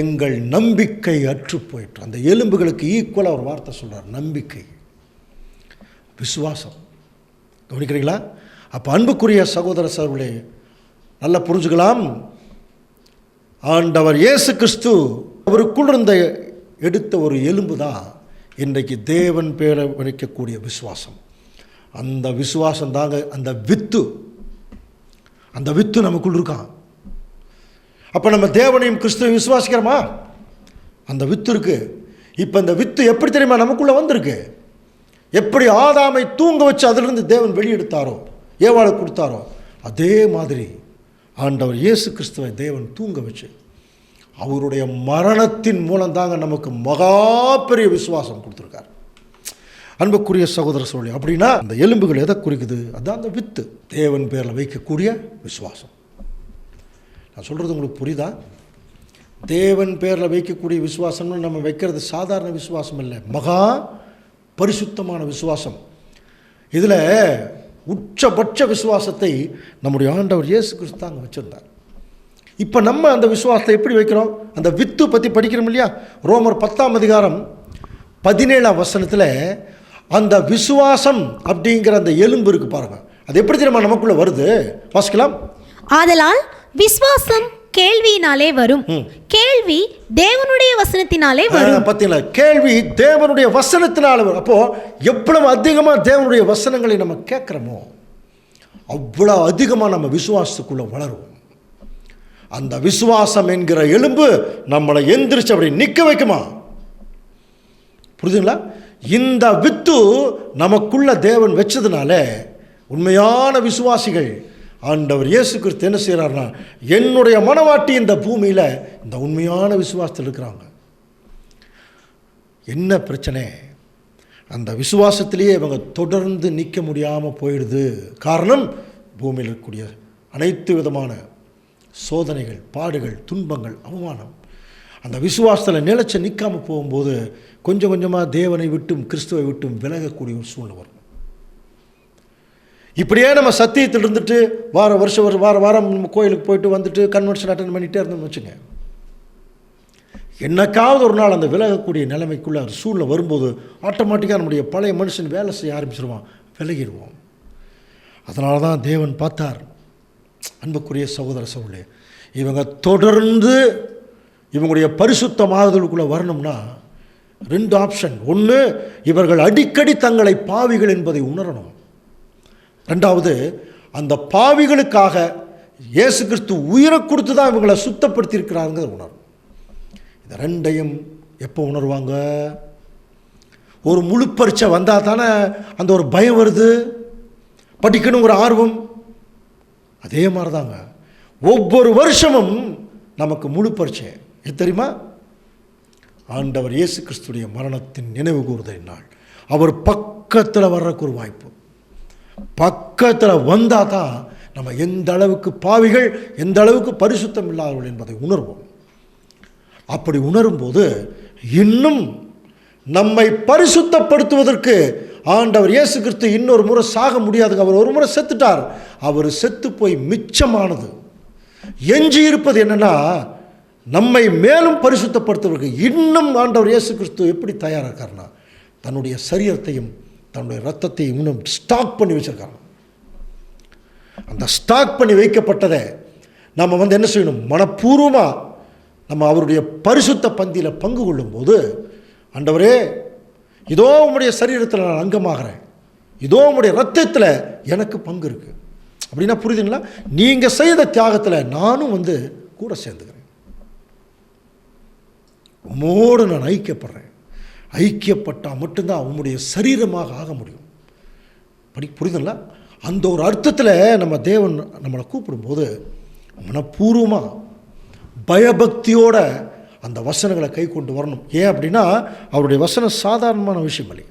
எங்கள் நம்பிக்கை அற்று போயிற்று. அந்த எலும்புகளுக்கு ஈக்குவலாக ஒரு வார்த்தை சொல்கிறார், நம்பிக்கை, விசுவாசம். கவனிக்கிறீங்களா? அப்போ அன்புக்குரிய சகோதர சகோதரர்களே, நல்லா புரிஞ்சுக்கலாம். ஆண்டவர் இயேசு கிறிஸ்து அவருக்குள் இருந்த எடுத்த ஒரு எலும்பு தான் இன்றைக்கு தேவன் பேரை வைக்கக்கூடிய விசுவாசம். அந்த விசுவாசம் தாங்க அந்த வித்து நமக்குள் இருக்கான். அப்போ நம்ம தேவனையும் கிறிஸ்துவை விசுவாசிக்கிறோமா? அந்த வித்து இருக்கு. இப்போ இந்த வித்து எப்படி தெரியுமா நமக்குள்ளே வந்திருக்கு? எப்படி ஆதாமை தூங்க வச்சு அதிலிருந்து தேவன் வெளியெடுத்தாரோ, ஏவாளை கொடுத்தாரோ, அதே மாதிரி ஆண்டவர் இயேசு கிறிஸ்துவை தேவன் தூங்க வச்சு அவருடைய மரணத்தின் மூலம் தாங்க நமக்கு மகா பெரிய விசுவாசம் கொடுத்துருக்கார். அன்புக்குரிய சகோதர சகோதரி, அப்படின்னா அந்த எலும்புகள் எதை குறிக்குது? அதுதான் அந்த வித்து, தேவன் பேரில் வைக்கக்கூடிய விசுவாசம். நான் சொல்கிறது உங்களுக்கு புரியுதா? தேவன் பேரில் வைக்கக்கூடிய விசுவாசம்னு நம்ம வைக்கிறது சாதாரண விசுவாசம் இல்லை, மகா பரிசுத்தமான விசுவாசம். இதில் உச்சபட்ச விசுவாசத்தை நம்முடைய ஆண்டவர் இயேசு கிறிஸ்து தாங்க வச்சுருந்தார். இப்போ நம்ம அந்த விசுவாசத்தை எப்படி வைக்கிறோம்? அந்த வித்து பற்றி படிக்கிறோம் இல்லையா? ரோமர் 10ஆம் அதிகாரம் 17ஆம் வசனத்தில் அந்த விசுவாசம் அப்படிங்கிற அந்த எலும்பு இருக்கு பாருங்க. அது எப்படி தெரியுமா நமக்குள்ள வருது? வாசிக்கலாம். ஆதலால் விசுவாசம் கேள்வியினாலே வரும், கேள்வி தேவனுடைய வசனத்தினாலே வரும். பார்த்தீங்களா? கேள்வி தேவனுடைய வசனத்தினாலே வரும். அப்போ எவ்வளவு அதிகமாக தேவனுடைய வசனங்களை நம்ம கேட்குறோமோ அவ்வளோ அதிகமாக நம்ம விசுவாசத்துக்குள்ள வளரும். அந்த விசுவாசம் என்கிற எலும்பு நம்மளை எந்திரிச்சு அப்படி நிற்க வைக்குமா? புரியுதுங்களா? இந்த வித்து நமக்குள்ள தேவன் வச்சதுனால உண்மையான விசுவாசிகள் ஆண்டவர் இயேசு கிறிஸ்து என்ன செய்கிறார்னா, என்னுடைய மனவாட்டி இந்த பூமியில் இந்த உண்மையான விசுவாசத்தில் இருக்கிறாங்க. என்ன பிரச்சனை? அந்த விசுவாசத்திலேயே இவங்க தொடர்ந்து நிற்க முடியாமல் போயிடுது. காரணம், பூமியில் இருக்கக்கூடிய அனைத்து விதமான சோதனைகள், பாடுகள், துன்பங்கள், அவமானம். அந்த விசுவாசத்தில் நிலைச்சு நிற்காமல் போகும்போது கொஞ்சம் கொஞ்சமாக தேவனை விட்டும் கிறிஸ்துவை விட்டும் விலகக்கூடிய ஒரு சூழ்நிலை வரும். இப்படியே நம்ம சத்தியத்தில் இருந்துட்டு வாரம் நம்ம கோயிலுக்கு போயிட்டு வந்துட்டு கன்வென்ஷன் அட்டன் பண்ணிகிட்டே இருந்தோம்னு வச்சுங்க, என்னைக்காவது ஒரு நாள் அந்த விலகக்கூடிய நிலைமைக்குள்ளே ஒரு சூழ்நிலை வரும்போது ஆட்டோமேட்டிக்காக நம்முடைய பழைய மனுஷன் வேலை செய்ய ஆரம்பிச்சிருவான், விலகிடுவோம். அதனால தான் தேவன் பார்த்தார். அன்புக்குரிய சகோதர சகோதரர்களே, இவங்க தொடர்ந்து இவங்களுடைய பரிசுத்தமாகுதலுக்குள்ளே வரணும்னா 2 ஆப்ஷன். ஒன்று, இவர்கள் அடிக்கடி தங்களை பாவிகள் என்பதை உணரணும். 2வது, அந்த பாவிகளுக்காக இயேசு கிறிஸ்து உயிரை கொடுத்து தான் இவங்களை சுத்தப்படுத்தியிருக்கிறாருங்கிறத உணரும். இந்த 2ஐயும் எப்போ உணர்வாங்க? ஒரு முழு பரீட்சை வந்தால் தானே அந்த ஒரு பயம் வருது, படிக்கணுங்கிற ஆர்வம். அதே மாதிரி தாங்க ஒவ்வொரு வருஷமும் நமக்கு முழு பரீட்சை. எது தெரியுமா? ஆண்டவர் இயேசு கிறிஸ்துடைய மரணத்தின் நினைவு கூறுதல் நாள். அவர் பக்கத்தில் வர்றதுக்கு ஒரு வாய்ப்பு. பக்கத்தில் வந்தால் தான் நம்ம எந்த அளவுக்கு பாவிகள், எந்த அளவுக்கு பரிசுத்தம் இல்லாதவர்கள் என்பதை உணர்வோம். அப்படி உணரும்போது இன்னும் நம்மை பரிசுத்தப்படுத்துவதற்கு ஆண்டவர் இயேசு கிறிஸ்து இன்னொரு முறை சாக முடியாதுங்க. அவர் ஒரு முறை செத்துட்டார். அவர் செத்து போய் மிச்சமானது எஞ்சி இருப்பது என்னன்னா, நம்மை மேலும் பரிசுத்தப்படுத்துவதற்கு இன்னும் ஆண்டவர் இயேசு கிறிஸ்து எப்படி தயாராக இருக்காருன்னா, தன்னுடைய சரீரத்தையும் தன்னுடைய ரத்தத்தையும் இன்னும் ஸ்டாக் பண்ணி வச்சிருக்காங்க. அந்த ஸ்டாக் பண்ணி வைக்கப்பட்டதை நம்ம என்ன செய்யணும்? மனப்பூர்வமாக நம்ம அவருடைய பரிசுத்த பந்தியில் பங்கு கொள்ளும்போது, ஆண்டவரே இதோ உம்முடைய சரீரத்தில் நான் அங்கமாகிறேன், இதோ உம்முடைய ரத்தத்தில் எனக்கு பங்கு இருக்குது அப்படின்னா, புரியுதுங்களா? நீங்கள் செய்த தியாகத்தில் நானும் கூட சேர்ந்துக்கிறேன், உம்மோடு நான் ஐக்கியப்படுறேன். ஐக்கியப்பட்டால் மட்டும்தான் உம்முடைய சரீரமாக ஆக முடியும். புரியுதுங்களா? அந்த ஒரு அர்த்தத்தில் நம்ம தேவன் நம்மளை கூப்பிடும்போது மனப்பூர்வமாக பயபக்தியோட அந்த வசனங்களை கை கொண்டு வரணும். ஏன் அப்படின்னா அவருடைய வசனம் சாதாரணமான விஷயம் இல்லை.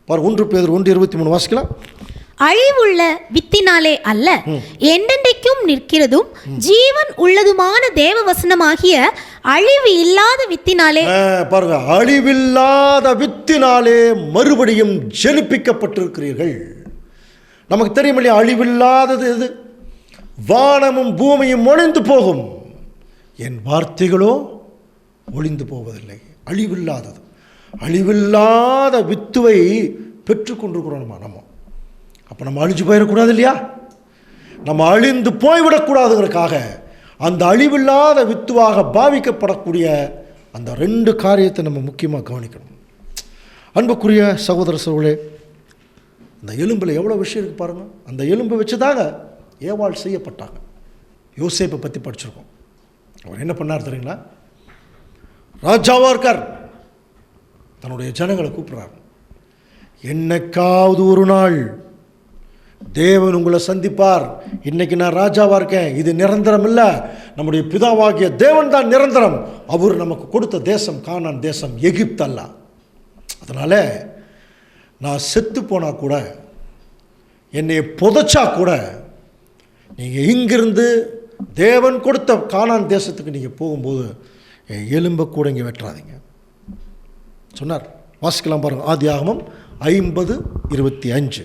பாரு, 1 பேதுரு 1:23 வாசிக்கலாம். அழிவுள்ள வித்தினாலே அல்ல, என்றென்றைக்கும் நிற்கிறதும் ஜீவன் உள்ளதுமான தேவ வசனமாகிய அழிவு இல்லாத வித்தினாலே. பாருங்க, அழிவில்லாத வித்தினாலே மறுபடியும் ஜெனிப்பிக்கப்பட்டிருக்கிறீர்கள். நமக்கு தெரியும் இல்லையா, அழிவில்லாதது எது? வானமும் பூமியும் ஒழிந்து போகும், என் வார்த்தைகளோ ஒழிந்து போவதில்லை. அழிவில்லாதது, அழிவில்லாத வித்துவை பெற்றுக்கொண்டிருக்கிறோம் நம்ம. அப்போ நம்ம அழிஞ்சு போயிடக்கூடாது இல்லையா? நம்ம அழிந்து போய்விடக்கூடாதுங்கிறதுக்காக அந்த அழிவில்லாத வித்துவாக பாவிக்கப்படக்கூடிய அந்த 2 காரியத்தை நம்ம முக்கியமாக கவனிக்கணும். அன்புக்குரிய சகோதர சகோதரர்களே, அந்த எலும்பில் எவ்வளோ விஷயம் இருக்குது பாருங்கள். அந்த எலும்பு வச்சு தாங்க ஏவாள் செய்யப்பட்டாங்க. யோசேப்பை பற்றி படிச்சிருக்கோம். அவர் என்ன பண்ணார் தெரியுங்களா? ராஜாவாக இருக்கார், தன்னுடைய ஜனங்களை கூப்பிட்றார். என்னைக்காவது ஒரு நாள் தேவன் உங்களை சந்திப்பார். இன்னைக்கு நான் ராஜாவாக இருக்கேன், இது நிரந்தரம் இல்லை. நம்முடைய பிதாவாகிய தேவன் தான் நிரந்தரம். அவர் நமக்கு கொடுத்த தேசம் கானான் தேசம், எகிப்து அல்ல. அதனால் நான் செத்து போனால் கூட, என்னை புதைச்சா கூட, நீங்கள் இங்கிருந்து தேவன் கொடுத்த கானான் தேசத்துக்கு நீங்கள் போகும்போது என் எலும்பை கூட இங்கே வெட்டுறாதீங்க சொன்னார். வாசிக்கலாம் பாருங்கள், ஆதியாகமம் 50:25.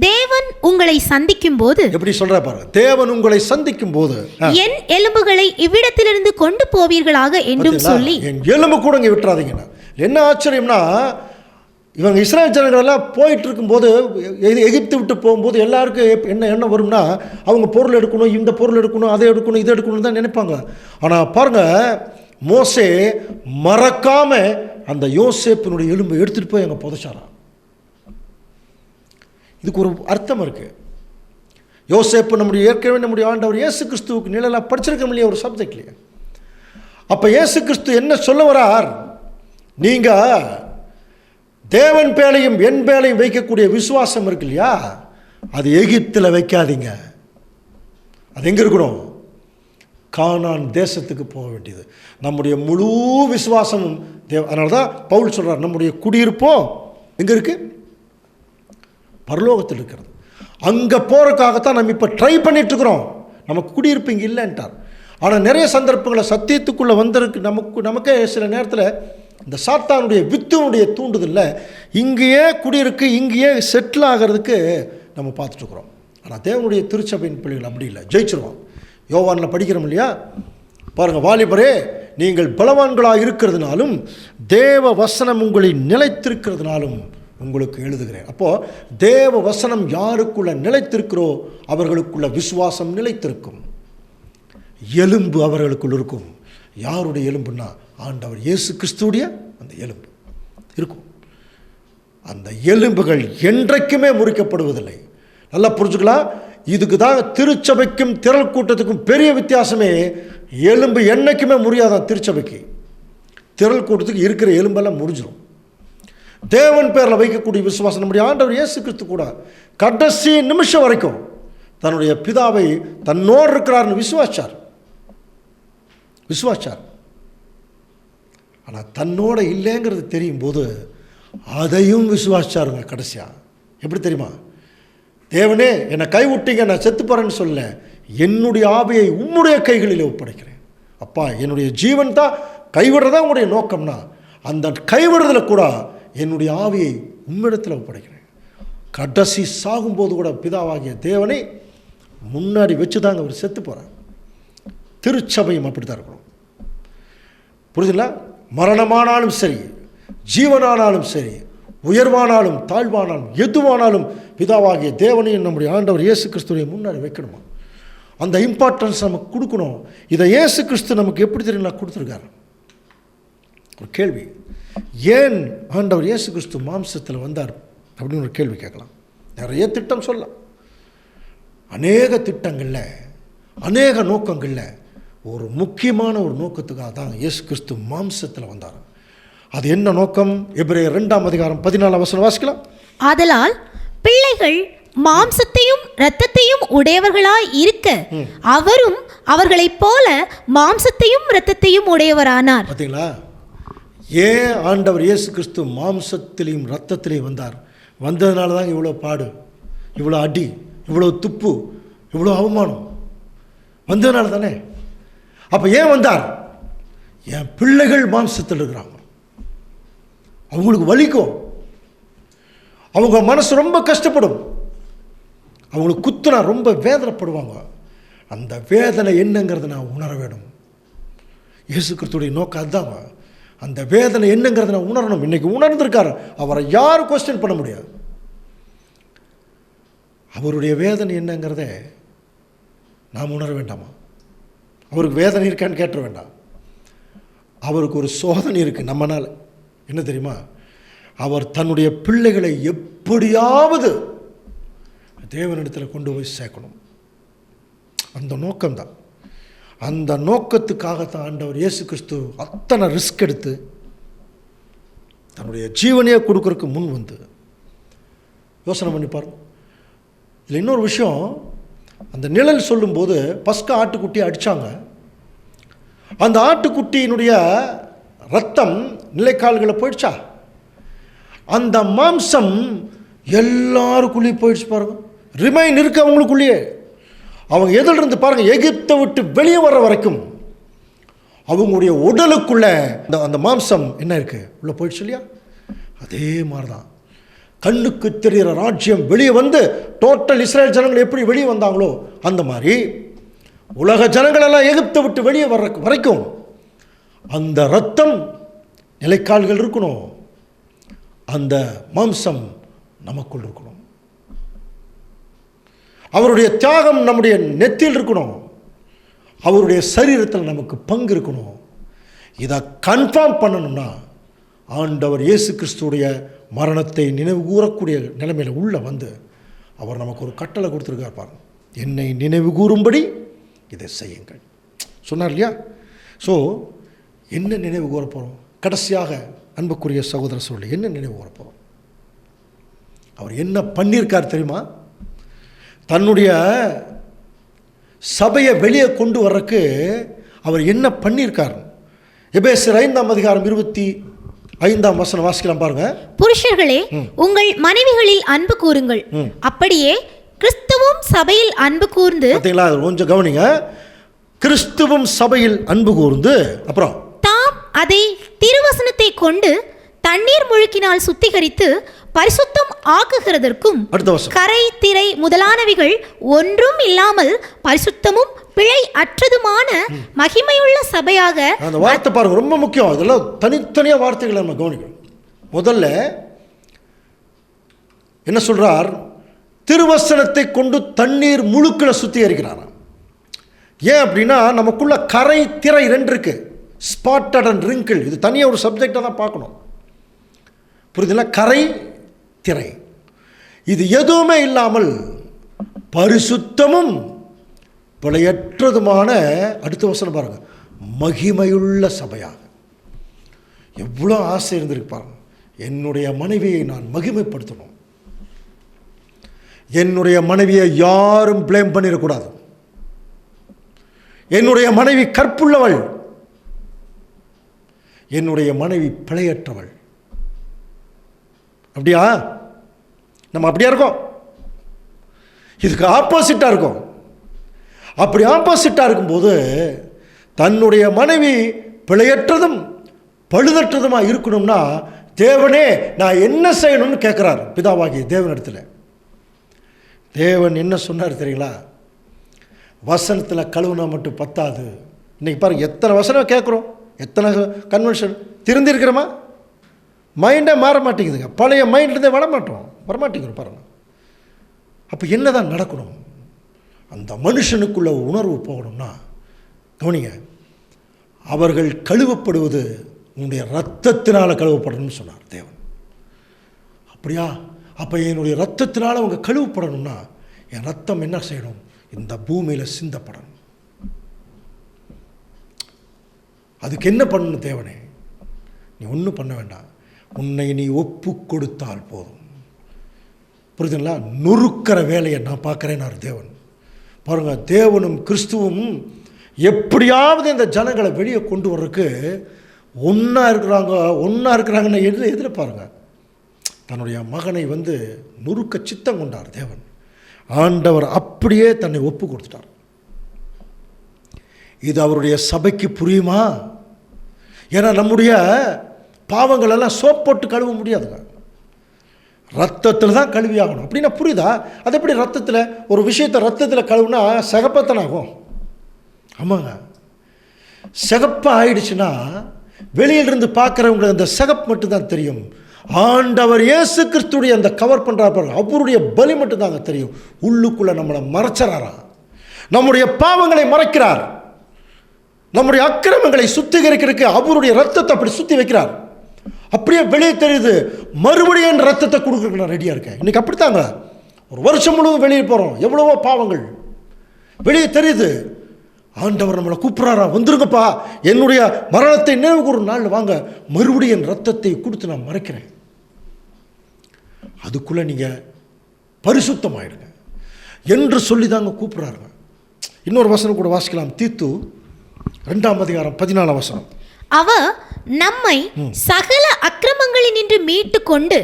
தேவன் உங்களை சந்திக்கும் போது, எப்படி சொல்ற பாருங்க, தேவன் உங்களை சந்திக்கும் போது என் எலும்புகளை இவ்விடத்திலிருந்து கொண்டு போவீர்களாக என்றும் சொல்லி, என் எலும்பு கூட இங்கே விட்டுறாதீங்கன்னா. என்ன ஆச்சரியம்னா, இவங்க இஸ்ரேல் ஜனங்கள் எல்லாம் போயிட்டு இருக்கும்போது, எகிப்து விட்டு போகும்போது எல்லாருக்கும் என்ன வரும்னா, அவங்க பொருள் எடுக்கணும், இந்த பொருள் எடுக்கணும், அதை எடுக்கணும், இதை எடுக்கணும் தான் நினைப்பாங்க. ஆனால் பாருங்க, மோசே மறக்காம அந்த யோசேப்பினுடைய எலும்பை எடுத்துட்டு போய் அங்கே புதைச்சாராம். இதுக்கு ஒரு அர்த்தம் இருக்கு. யோசேப்பு நம்முடைய ஏற்கனவே நம்முடைய ஆண்டவர் இயேசு கிறிஸ்துவுக்கு நிழலாக படிச்சிருக்கோம் இல்லையா, ஒரு சப்ஜெக்ட்லையே. அப்போ இயேசு கிறிஸ்து என்ன சொல்ல வரார்? நீங்கள் தேவன் பேலையும் என் பேலையும் வைக்கக்கூடிய விசுவாசம் இருக்கு இல்லையா, அது எகிப்தில் வைக்காதீங்க. அது எங்கே இருக்கணும்? கானான் தேசத்துக்கு போக வேண்டியது. நம்முடைய முழு விசுவாசமும் அதனால தான் பவுல் சொல்கிறார், நம்முடைய குடியிருப்போ எங்கே இருக்குது? பரலோகத்தில் இருக்கிறது. அங்கே போகிறதுக்காகத்தான் நம்ம இப்போ ட்ரை பண்ணிட்டுருக்குறோம். நமக்கு குடியிருப்பு இங்கே இல்லைன்ட்டார். ஆனால் நிறைய சந்தர்ப்பங்களில் சத்தியத்துக்குள்ளே வந்திருக்கு. நமக்கே சில நேரத்தில் இந்த சாத்தானுடைய வித்துனுடைய தூண்டுதலில் இங்கேயே குடியிருக்கு, இங்கேயே செட்டில் ஆகிறதுக்கு நம்ம பார்த்துட்ருக்குறோம். ஆனால் தேவனுடைய திருச்சபையின் பிள்ளைகள் அப்படி இல்லை, ஜெயிச்சிருவோம். யோவானில் படிக்கிறோம் இல்லையா, பாருங்கள், வாலிபரே நீங்கள் பலவான்களாக இருக்கிறதுனாலும் தேவ வசனம் உங்களை நிலைத்திருக்கிறதுனாலும் உங்களுக்கு எழுதுகிறேன். அப்போது தேவ வசனம் யாருக்குள்ள நிலைத்திருக்கிறோ அவர்களுக்குள்ள விசுவாசம் நிலைத்திருக்கும். எலும்பு அவர்களுக்குள் இருக்கும். யாருடைய எலும்புன்னா ஆண்டவர் இயேசு கிறிஸ்துடைய அந்த எலும்பு இருக்கும். அந்த எலும்புகள் என்றைக்குமே முறிக்கப்படுவதில்லை. நல்லா புரிஞ்சுக்கலாம். இதுக்கு தான் திருச்சபைக்கும் திரள் கூட்டத்துக்கும் பெரிய வித்தியாசமே. எலும்பு என்றைக்குமே முறியாதான் திருச்சபைக்கு. திரள் கூட்டத்துக்கு இருக்கிற எலும்பெல்லாம் முடிஞ்சிடும். தேவன் பேரில் வைக்கக்கூடிய விசுவாசம் நம்முடைய ஆண்டவர் இயேசு கிறிஸ்து கூட கடைசி நிமிஷம் வரைக்கும் தன்னுடைய பிதாவை தன்னோடு இருக்கிறார்னு விசுவாச்சார். ஆனால் தன்னோட இல்லைங்கிறது தெரியும் போது அதையும் விசுவாச்சாருங்க. கடைசியாக எப்படி தெரியுமா? தேவனே என்னை கைவிட்டீங்க, நான் செத்து போகிறேன்னு சொல்ல, என்னுடைய ஆவியை உம்முடைய கைகளில் ஒப்படைக்கிறேன். அப்பா, என்னுடைய ஜீவன் தான் கைவிடுறதா உங்களுடைய நோக்கம்னா, அந்த கைவிடுறதில் கூட என்னுடைய ஆவியை உம்மிடத்தில் ஒப்படைக்கிறேன். கடைசி சாகும்போது கூட பிதாவாகிய தேவனை முன்னாடி வச்சு தாங்க அவர் செத்து போகிறார். திருச்சபையும் அப்படி தான் இருக்கணும். புரியுதுங்களா? மரணமானாலும் சரி, ஜீவனானாலும் சரி, உயர்வானாலும் தாழ்வானாலும் எதுவானாலும் பிதாவாகிய தேவனையும் நம்முடைய ஆண்டவர் இயேசு கிறிஸ்துவை முன்னாடி வைக்கணுமா? அந்த இம்பார்ட்டன்ஸ் நமக்கு கொடுக்கணும். இதை இயேசு கிறிஸ்து நமக்கு எப்படி தெரியுங்களா கொடுத்துருக்காரு? ஒரு கேள்வி, ஏன் ஆண்டவர் இயேசு கிறிஸ்து மாம்சத்தில் வந்தார் அப்படின்னு ஒரு கேள்வி கேட்கலாம். நிறைய திட்டம் சொல்லலாம். அநேக திட்டங்களில், அநேக நோக்கங்களில் ஒரு முக்கியமான ஒரு நோக்கத்துக்காக தான் இயேசு கிறிஸ்து மாம்சத்தில் வந்தார். அது என்ன நோக்கம்? எபிரேயர் 2:14 வாசிக்கலாம். ஆதலால் பிள்ளைகள் மாம்சத்தையும் இரத்தத்தையும் உடையவர்களாய் இருக்க அவரும் அவர்களைப் போல மாம்சத்தையும் இரத்தத்தையும் உடையவரானார். பார்த்தீங்களா? ஏன் ஆண்டவர் இயேசு கிறிஸ்து மாம்சத்திலையும் இரத்தத்திலையும் வந்தார்? வந்ததுனால தான் இவ்வளோ பாடு, இவ்வளோ அடி, இவ்வளோ துப்பு, இவ்வளோ அவமானம் வந்ததுனால தானே. அப்போ ஏன் வந்தார்? என் பிள்ளைகள் மாம்சத்தில் இருக்கிறாங்க, அவங்களுக்கு வலிக்கும், அவங்க மனசு ரொம்ப கஷ்டப்படும், அவங்களுக்கு குத்துனா ரொம்ப வேதனைப்படுவாங்க. அந்த வேதனை என்னங்கிறத நான் உணர வேணும். இயேசு கிறிஸ்துடைய நோக்கம் அதுதாங்க. அந்த வேதனை என்னங்கிறத நான் உணரணும். இன்றைக்கி உணர்ந்திருக்காரு, அவரை யாரும் கொஸ்டின் பண்ண முடியாது. அவருடைய வேதனை என்னங்கிறத நாம் உணர வேண்டாமா? அவருக்கு வேதனை இருக்கான்னு கேட்டுற வேண்டாம். அவருக்கு ஒரு சோதனை இருக்குது நம்மனால். என்ன தெரியுமா? அவர் தன்னுடைய பிள்ளைகளை எப்படியாவது தேவனிடத்தில் கொண்டு போய் சேர்க்கணும். அந்த நோக்கம்தான். அந்த நோக்கத்துக்காகத்தான் ஆண்டவர் இயேசு கிறிஸ்து அத்தனை ரிஸ்க் எடுத்து தன்னுடைய ஜீவனையே கொடுக்கறதுக்கு முன் வந்து. யோசனை பண்ணி பாருங்க. இதில் இன்னொரு விஷயம், அந்த நிழல் சொல்லும்போது பஸ்கா ஆட்டுக்குட்டியை அடித்தாங்க. அந்த ஆட்டுக்குட்டியினுடைய ரத்தம் நிலைக்கால்களை போயிடுச்சா? அந்த மாம்சம் எல்லாருக்குள்ளேயும் போயிடுச்சு பாருங்க. ரிமைன் இருக்கு அவங்களுக்குள்ளேயே. அவங்க எதிலிருந்து பாருங்க, எகிப்தை விட்டு வெளியே வர்ற வரைக்கும் அவங்களுடைய உடலுக்குள்ள அந்த மாம்சம் என்ன இருக்கு, உள்ள போயிடுச்சு இல்லையா? அதே மாதிரி தான் கண்ணுக்கு தெரிகிற ராஜ்யம் வெளியே வந்து டோட்டல் இஸ்ரேல் ஜனங்கள் எப்படி வெளியே வந்தாங்களோ அந்த மாதிரி உலக ஜனங்கள் எல்லாம் எகிப்தை விட்டு வெளியே வர்ற வரைக்கும் அந்த இரத்தம் நிலைக்கால்கள் இருக்கணும். அந்த மாம்சம் நமக்குள் இருக்கணும். அவருடைய தியாகம் நம்முடைய நெத்தியில் இருக்கணும். அவருடைய சரீரத்தில் நமக்கு பங்கு இருக்கணும். இதை கன்ஃபார்ம் பண்ணணும்னா ஆண்டவர் இயேசு கிறிஸ்துடைய மரணத்தை நினைவு கூறக்கூடிய நிலைமையில் உள்ள வந்து அவர் நமக்கு ஒரு கட்டளை கொடுத்துருக்கார் பாருங்க. என்னை நினைவு கூறும்படி இதை செய்யுங்கள் சொன்னார் இல்லையா? ஸோ என்ன நினைவு கூற போகிறோம்? கடைசியாக அன்புக்குரிய சகோதர சொல்லி என்ன நினைவு கூற போகிறோம்? அவர் என்ன பண்ணியிருக்கார் தெரியுமா? தன்னுடைய சபையை வெளியே கொண்டு வர்றதுக்கு அவர் என்ன பண்ணியிருக்கார்? எபேசியர் 5ஆம் அதிகாரம் 25ஆம் வசனம் வாசிக்கலாம் பாருங்க. புருஷர்களே, உங்கள் மனைவிகளில் அன்பு கூறுங்கள், அப்படியே கிறிஸ்துவும் சபையில் அன்பு கூர்ந்து. பார்த்தீங்களா? கொஞ்சம் கவனிங்க. கிறிஸ்துவும் சபையில் அன்பு கூர்ந்து, அப்புறம் தாம் அதை திருவசனத்தை கொண்டு தண்ணீர் முழுக்கினால் சுத்திகரித்து பரிசுத்தம் ஆக்குகிறதற்கும் கரை திரை முதலானவைகள் ஒன்றும் இல்லாமல் பரிசுத்தமும் பிழை அற்றதுமான மகிமையுள்ள சபையாக. அந்த வார்த்தை பாருங்க, ரொம்ப முக்கியம். இதெல்லாம் தனித்தனியா வார்த்தைகளை நம்ம கவனிக்கணும். முதல்ல என்ன சொல்றார்? திருவசனத்தை கொண்டு தண்ணீர் முழுக்கில சுத்திகரிக்கிறார். ஏன் அப்படின்னா நமக்குள்ள கரை திரை ரெண்டு இருக்கு, ஸ்பாட்டட் அண்ட் ரிங்கிள். இது தனியாக ஒரு சப்ஜெக்டாக தான் பார்க்கணும். புரியுதுங்களா? கரை திரை இது எதுவுமே இல்லாமல் பரிசுத்தமும் பிழையற்றதுமான, அடுத்த வசனம் பாருங்க, மகிமையுள்ள சபையாக. எவ்வளோ ஆசை இருந்திருக்கு பாருங்க. என்னுடைய மனைவியை நான் மகிமைப்படுத்தணும். என்னுடைய மனைவியை யாரும் பிளேம் பண்ணிடக்கூடாது. என்னுடைய மனைவி கற்புள்ளவள், என்னுடைய மனைவி பிழையற்றவள். அப்படியா? நம்ம அப்படியா இருக்கோம்? இதுக்கு ஆப்போசிட்டாக இருக்கும். அப்படி ஆப்போசிட்டாக இருக்கும்போது தன்னுடைய மனைவி பிழையற்றதும் பழுதற்றதுமாக இருக்கணும்னா தேவனே நான் என்ன செய்யணும்னு கேட்குறார் பிதாவாகிய தேவனிடத்தில். தேவன் என்ன சொன்னார் தெரியுங்களா? வசனத்தில் கழுவுனா மட்டும் பத்தாது. இன்னைக்கு பாருங்கள், எத்தனை வசனம் கேட்குறோம், எத்தனை கன்வென்ஷன். திருந்திருக்கிறோமா? மைண்டே மாற மாட்டேங்குதுங்க. பழைய மைண்ட்லேருந்தே வரமாட்டேங்கிறோம் பாருங்கள். அப்போ என்ன தான் நடக்கணும்? அந்த மனுஷனுக்குள்ள உணர்வு போகணும்னா கவனிங்க, அவர்கள் கழுவப்படுவது உன்னுடைய ரத்தத்தினால் கழுவப்படணும்னு சொன்னார் தேவன். அப்படியா? அப்போ என்னுடைய ரத்தத்தினால் அவங்க கழுவப்படணும்னா என் ரத்தம் என்ன செய்யணும்? இந்த பூமியில் சிந்தப்படணும். அதுக்கு என்ன பண்ணணும் தேவனே? நீ ஒன்றும் பண்ண வேண்டாம், உன்னை நீ ஒப்பு கொடுத்தால் போதும். புரியுதுங்களா? நொறுக்கிற வேலையை நான் பார்க்குறேன்னாரு தேவன். பாருங்கள், தேவனும் கிறிஸ்துவும் எப்படியாவது இந்த ஜனங்களை வெளியே கொண்டு வர்றதுக்கு ஒன்றா இருக்கிறாங்கன்னு எதில் பாருங்கள். தன்னுடைய மகனை வந்து நொறுக்க சித்தம் கொண்டார் தேவன். ஆண்டவர் அப்படியே தன்னை ஒப்பு கொடுத்துட்டார். இது அவருடைய சபைக்கு புரியுமா? ஏன்னா நம்முடைய பாவங்கள் எல்லாம் சோப் போட்டு கழுவ முடியாதுங்க, ரத்தத்தில் தான் கழுவி ஆகணும். அப்படின்னா புரியுதா? அது எப்படி ரத்தத்தில் ஒரு விஷயத்தை ரத்தத்தில் கழுவுனா சிகப்பத்தனை ஆகும்? ஆமாங்க, சிகப்பாக ஆயிடுச்சுன்னா வெளியிலிருந்து பார்க்குறவங்களுக்கு அந்த சிகப்பு மட்டும்தான் தெரியும். ஆண்டவர் இயேசு கிறிஸ்துடைய அந்த கவர் பண்ணுறா பாருங்க, அவருடைய பலி மட்டும்தாங்க தெரியும். உள்ளுக்குள்ளே நம்மளை மறைச்சறாராம். நம்முடைய பாவங்களை மறைக்கிறார். நம்முடைய அக்கிரமங்களை சுத்திகரிக்கிறதுக்கு அவருடைய ரத்தத்தை அப்படி சுத்தி வைக்கிறார். அப்படியே வெளியே தெரியுது, மறுபடியும் என் ரத்தத்தை கொடுக்குறதுக்கு நான் ரெடியாக இருக்கேன். இன்னைக்கு அப்படித்தாங்க, ஒரு வருஷம் முழுவதும் வெளியே போகிறோம், எவ்வளவோ பாவங்கள் வெளியே தெரியுது. ஆண்டவர் நம்மளை கூப்பிட்றாரா, வந்துருங்கப்பா, என்னுடைய மரணத்தை நினைவு கூறும் நாள் வாங்க, மறுபடியும் என் ரத்தத்தை கொடுத்து நான் மறைக்கிறேன். அதுக்குள்ளே நீங்கள் பரிசுத்தமாயிடுங்க என்று சொல்லி தாங்க கூப்பிட்றாருங்க. இன்னொரு வசனம் கூட வாசிக்கலாம். தீத்து 2ஆம் அதிகாரம் 14ஆம் வசனம். அவர் நம்மை சகல அக்கிரமங்களினின்று மீட்டு கொண்டு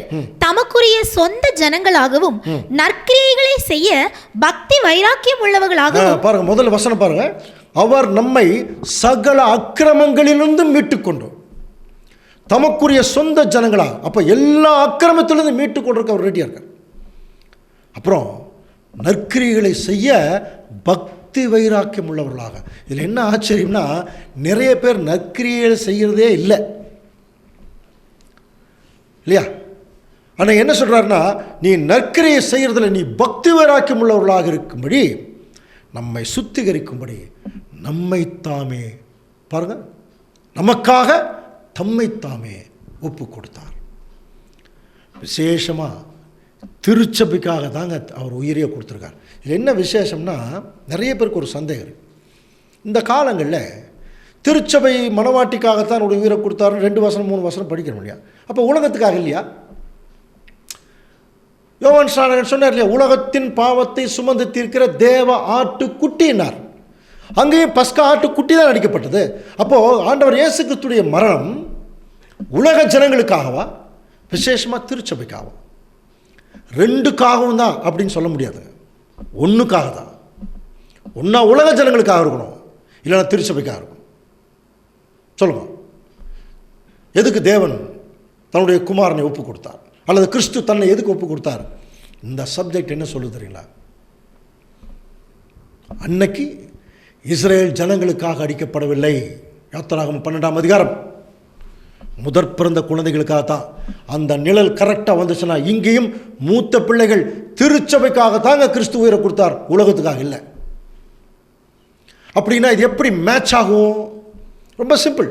தமக்குரிய சொந்த ஜனங்களாகவும் நற்கிரியைகளை செய்ய பக்தி வைராக்கியம் உள்ளவர்களாகவும். பாருங்க, முதல்ல வசனம் பாருங்க. அவர் நம்மை சகல அக்கிரமங்களிலிருந்து மீட்டு கொண்டு தமக்குரிய சொந்த ஜனங்களா. அப்ப எல்லா அக்கிரமத்திலிருந்து மீட்டு கொண்டிருக்க அவர் ரெடியா இருக்கார். அப்புறம் நற்கிரியைகளை செய்ய பக்தி வைராக்கியம் உள்ளவர்களாக. இதில் என்ன ஆச்சரியம்னா, நிறைய பேர் நற்கிரியைகளை செய்கிறதே இல்லை இல்லையா? ஆனால் என்ன சொல்கிறாருன்னா, நீ நற்கிரியை செய்கிறதுல நீ பக்தி வைராக்கியம் உள்ளவர்களாக இருக்கும்படி, நம்மை சுத்திகரிக்கும்படி நம்மைத்தாமே, பாருங்க, நமக்காக தம்மைத்தாமே ஒப்பு கொடுத்தார். விசேஷமாக திருச்சபைக்காக தாங்க அவர் உயிரையே கொடுத்துருக்கார். இது என்ன விசேஷம்னா, நிறைய பேருக்கு ஒரு சந்தேகம். இந்த காலங்களில் திருச்சபை மனவாட்டிக்காகத்தான் ஒரு உயிரை கொடுத்தாரு, 2 வசனம் 3 வசனம் படிக்கணும் இல்லையா? அப்போ உலகத்துக்காக இல்லையா? யோவான் ஸ்நானகன் சொன்னார் இல்லையா, உலகத்தின் பாவத்தை சுமந்து தீர்க்கிற தேவ ஆட்டுக்குட்டினார். அங்கேயும் பஸ்கா ஆட்டுக்குட்டி தான் அடிக்கப்பட்டது. அப்போது ஆண்டவர் இயேசு கிறிஸ்துடைய மரணம் உலக ஜனங்களுக்காகவா, விசேஷமாக திருச்சபைக்காகவா? 2க்காகவும் தான் அப்படின்னு சொல்ல முடியாது. 1க்காக தான். ஒன்றா உலக ஜனங்களுக்காக இருக்கணும், இல்லைன்னா திருச்சபைக்காக இருக்கணும். சொல்லுங்க, எதுக்கு தேவன் தன்னுடைய குமாரனை ஒப்பு கொடுத்தார், அல்லது கிறிஸ்து தன்னை எதுக்கு ஒப்பு கொடுத்தார்? இந்த சப்ஜெக்ட் என்ன சொல்லுது தெரியுங்களா? அன்னைக்கு இஸ்ரேல் ஜனங்களுக்காக அடிக்கப்படவில்லை. யாத்திராகமம் 12ஆம் அதிகாரம் முதற் பிறந்த குழந்தைகளுக்காகத்தான். அந்த நிழல் கரெக்டாக வந்துச்சுன்னா, இங்கேயும் மூத்த பிள்ளைகள் திருச்சபைக்காகத்தாங்க கிறிஸ்து உயிரை கொடுத்தார், உலகத்துக்காக இல்லை. அப்படின்னா இது எப்படி மேட்ச் ஆகும்? ரொம்ப சிம்பிள்.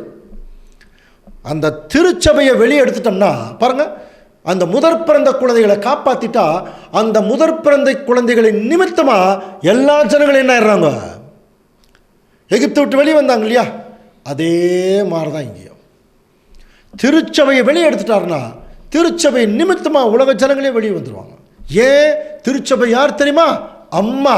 அந்த திருச்சபையை வெளியே எடுத்துட்டோம்னா பாருங்க, அந்த முதற் பிறந்த குழந்தைகளை காப்பாற்றிட்டா, அந்த முதற் பிறந்த குழந்தைகளின் நிமித்தமாக எல்லா ஜனங்களும் என்ன ஆயிடுறாங்க? எகிப்தை விட்டு வெளியே வந்தாங்க இல்லையா? அதே மாதிரி தான் இங்கேயும் திருச்சபையை வெளியே எடுத்துட்டாருன்னா, திருச்சபை நிமித்தமாக உலக ஜனங்களே வெளியே வந்துடுவாங்க. ஏன்? திருச்சபை யார் தெரியுமா? அம்மா.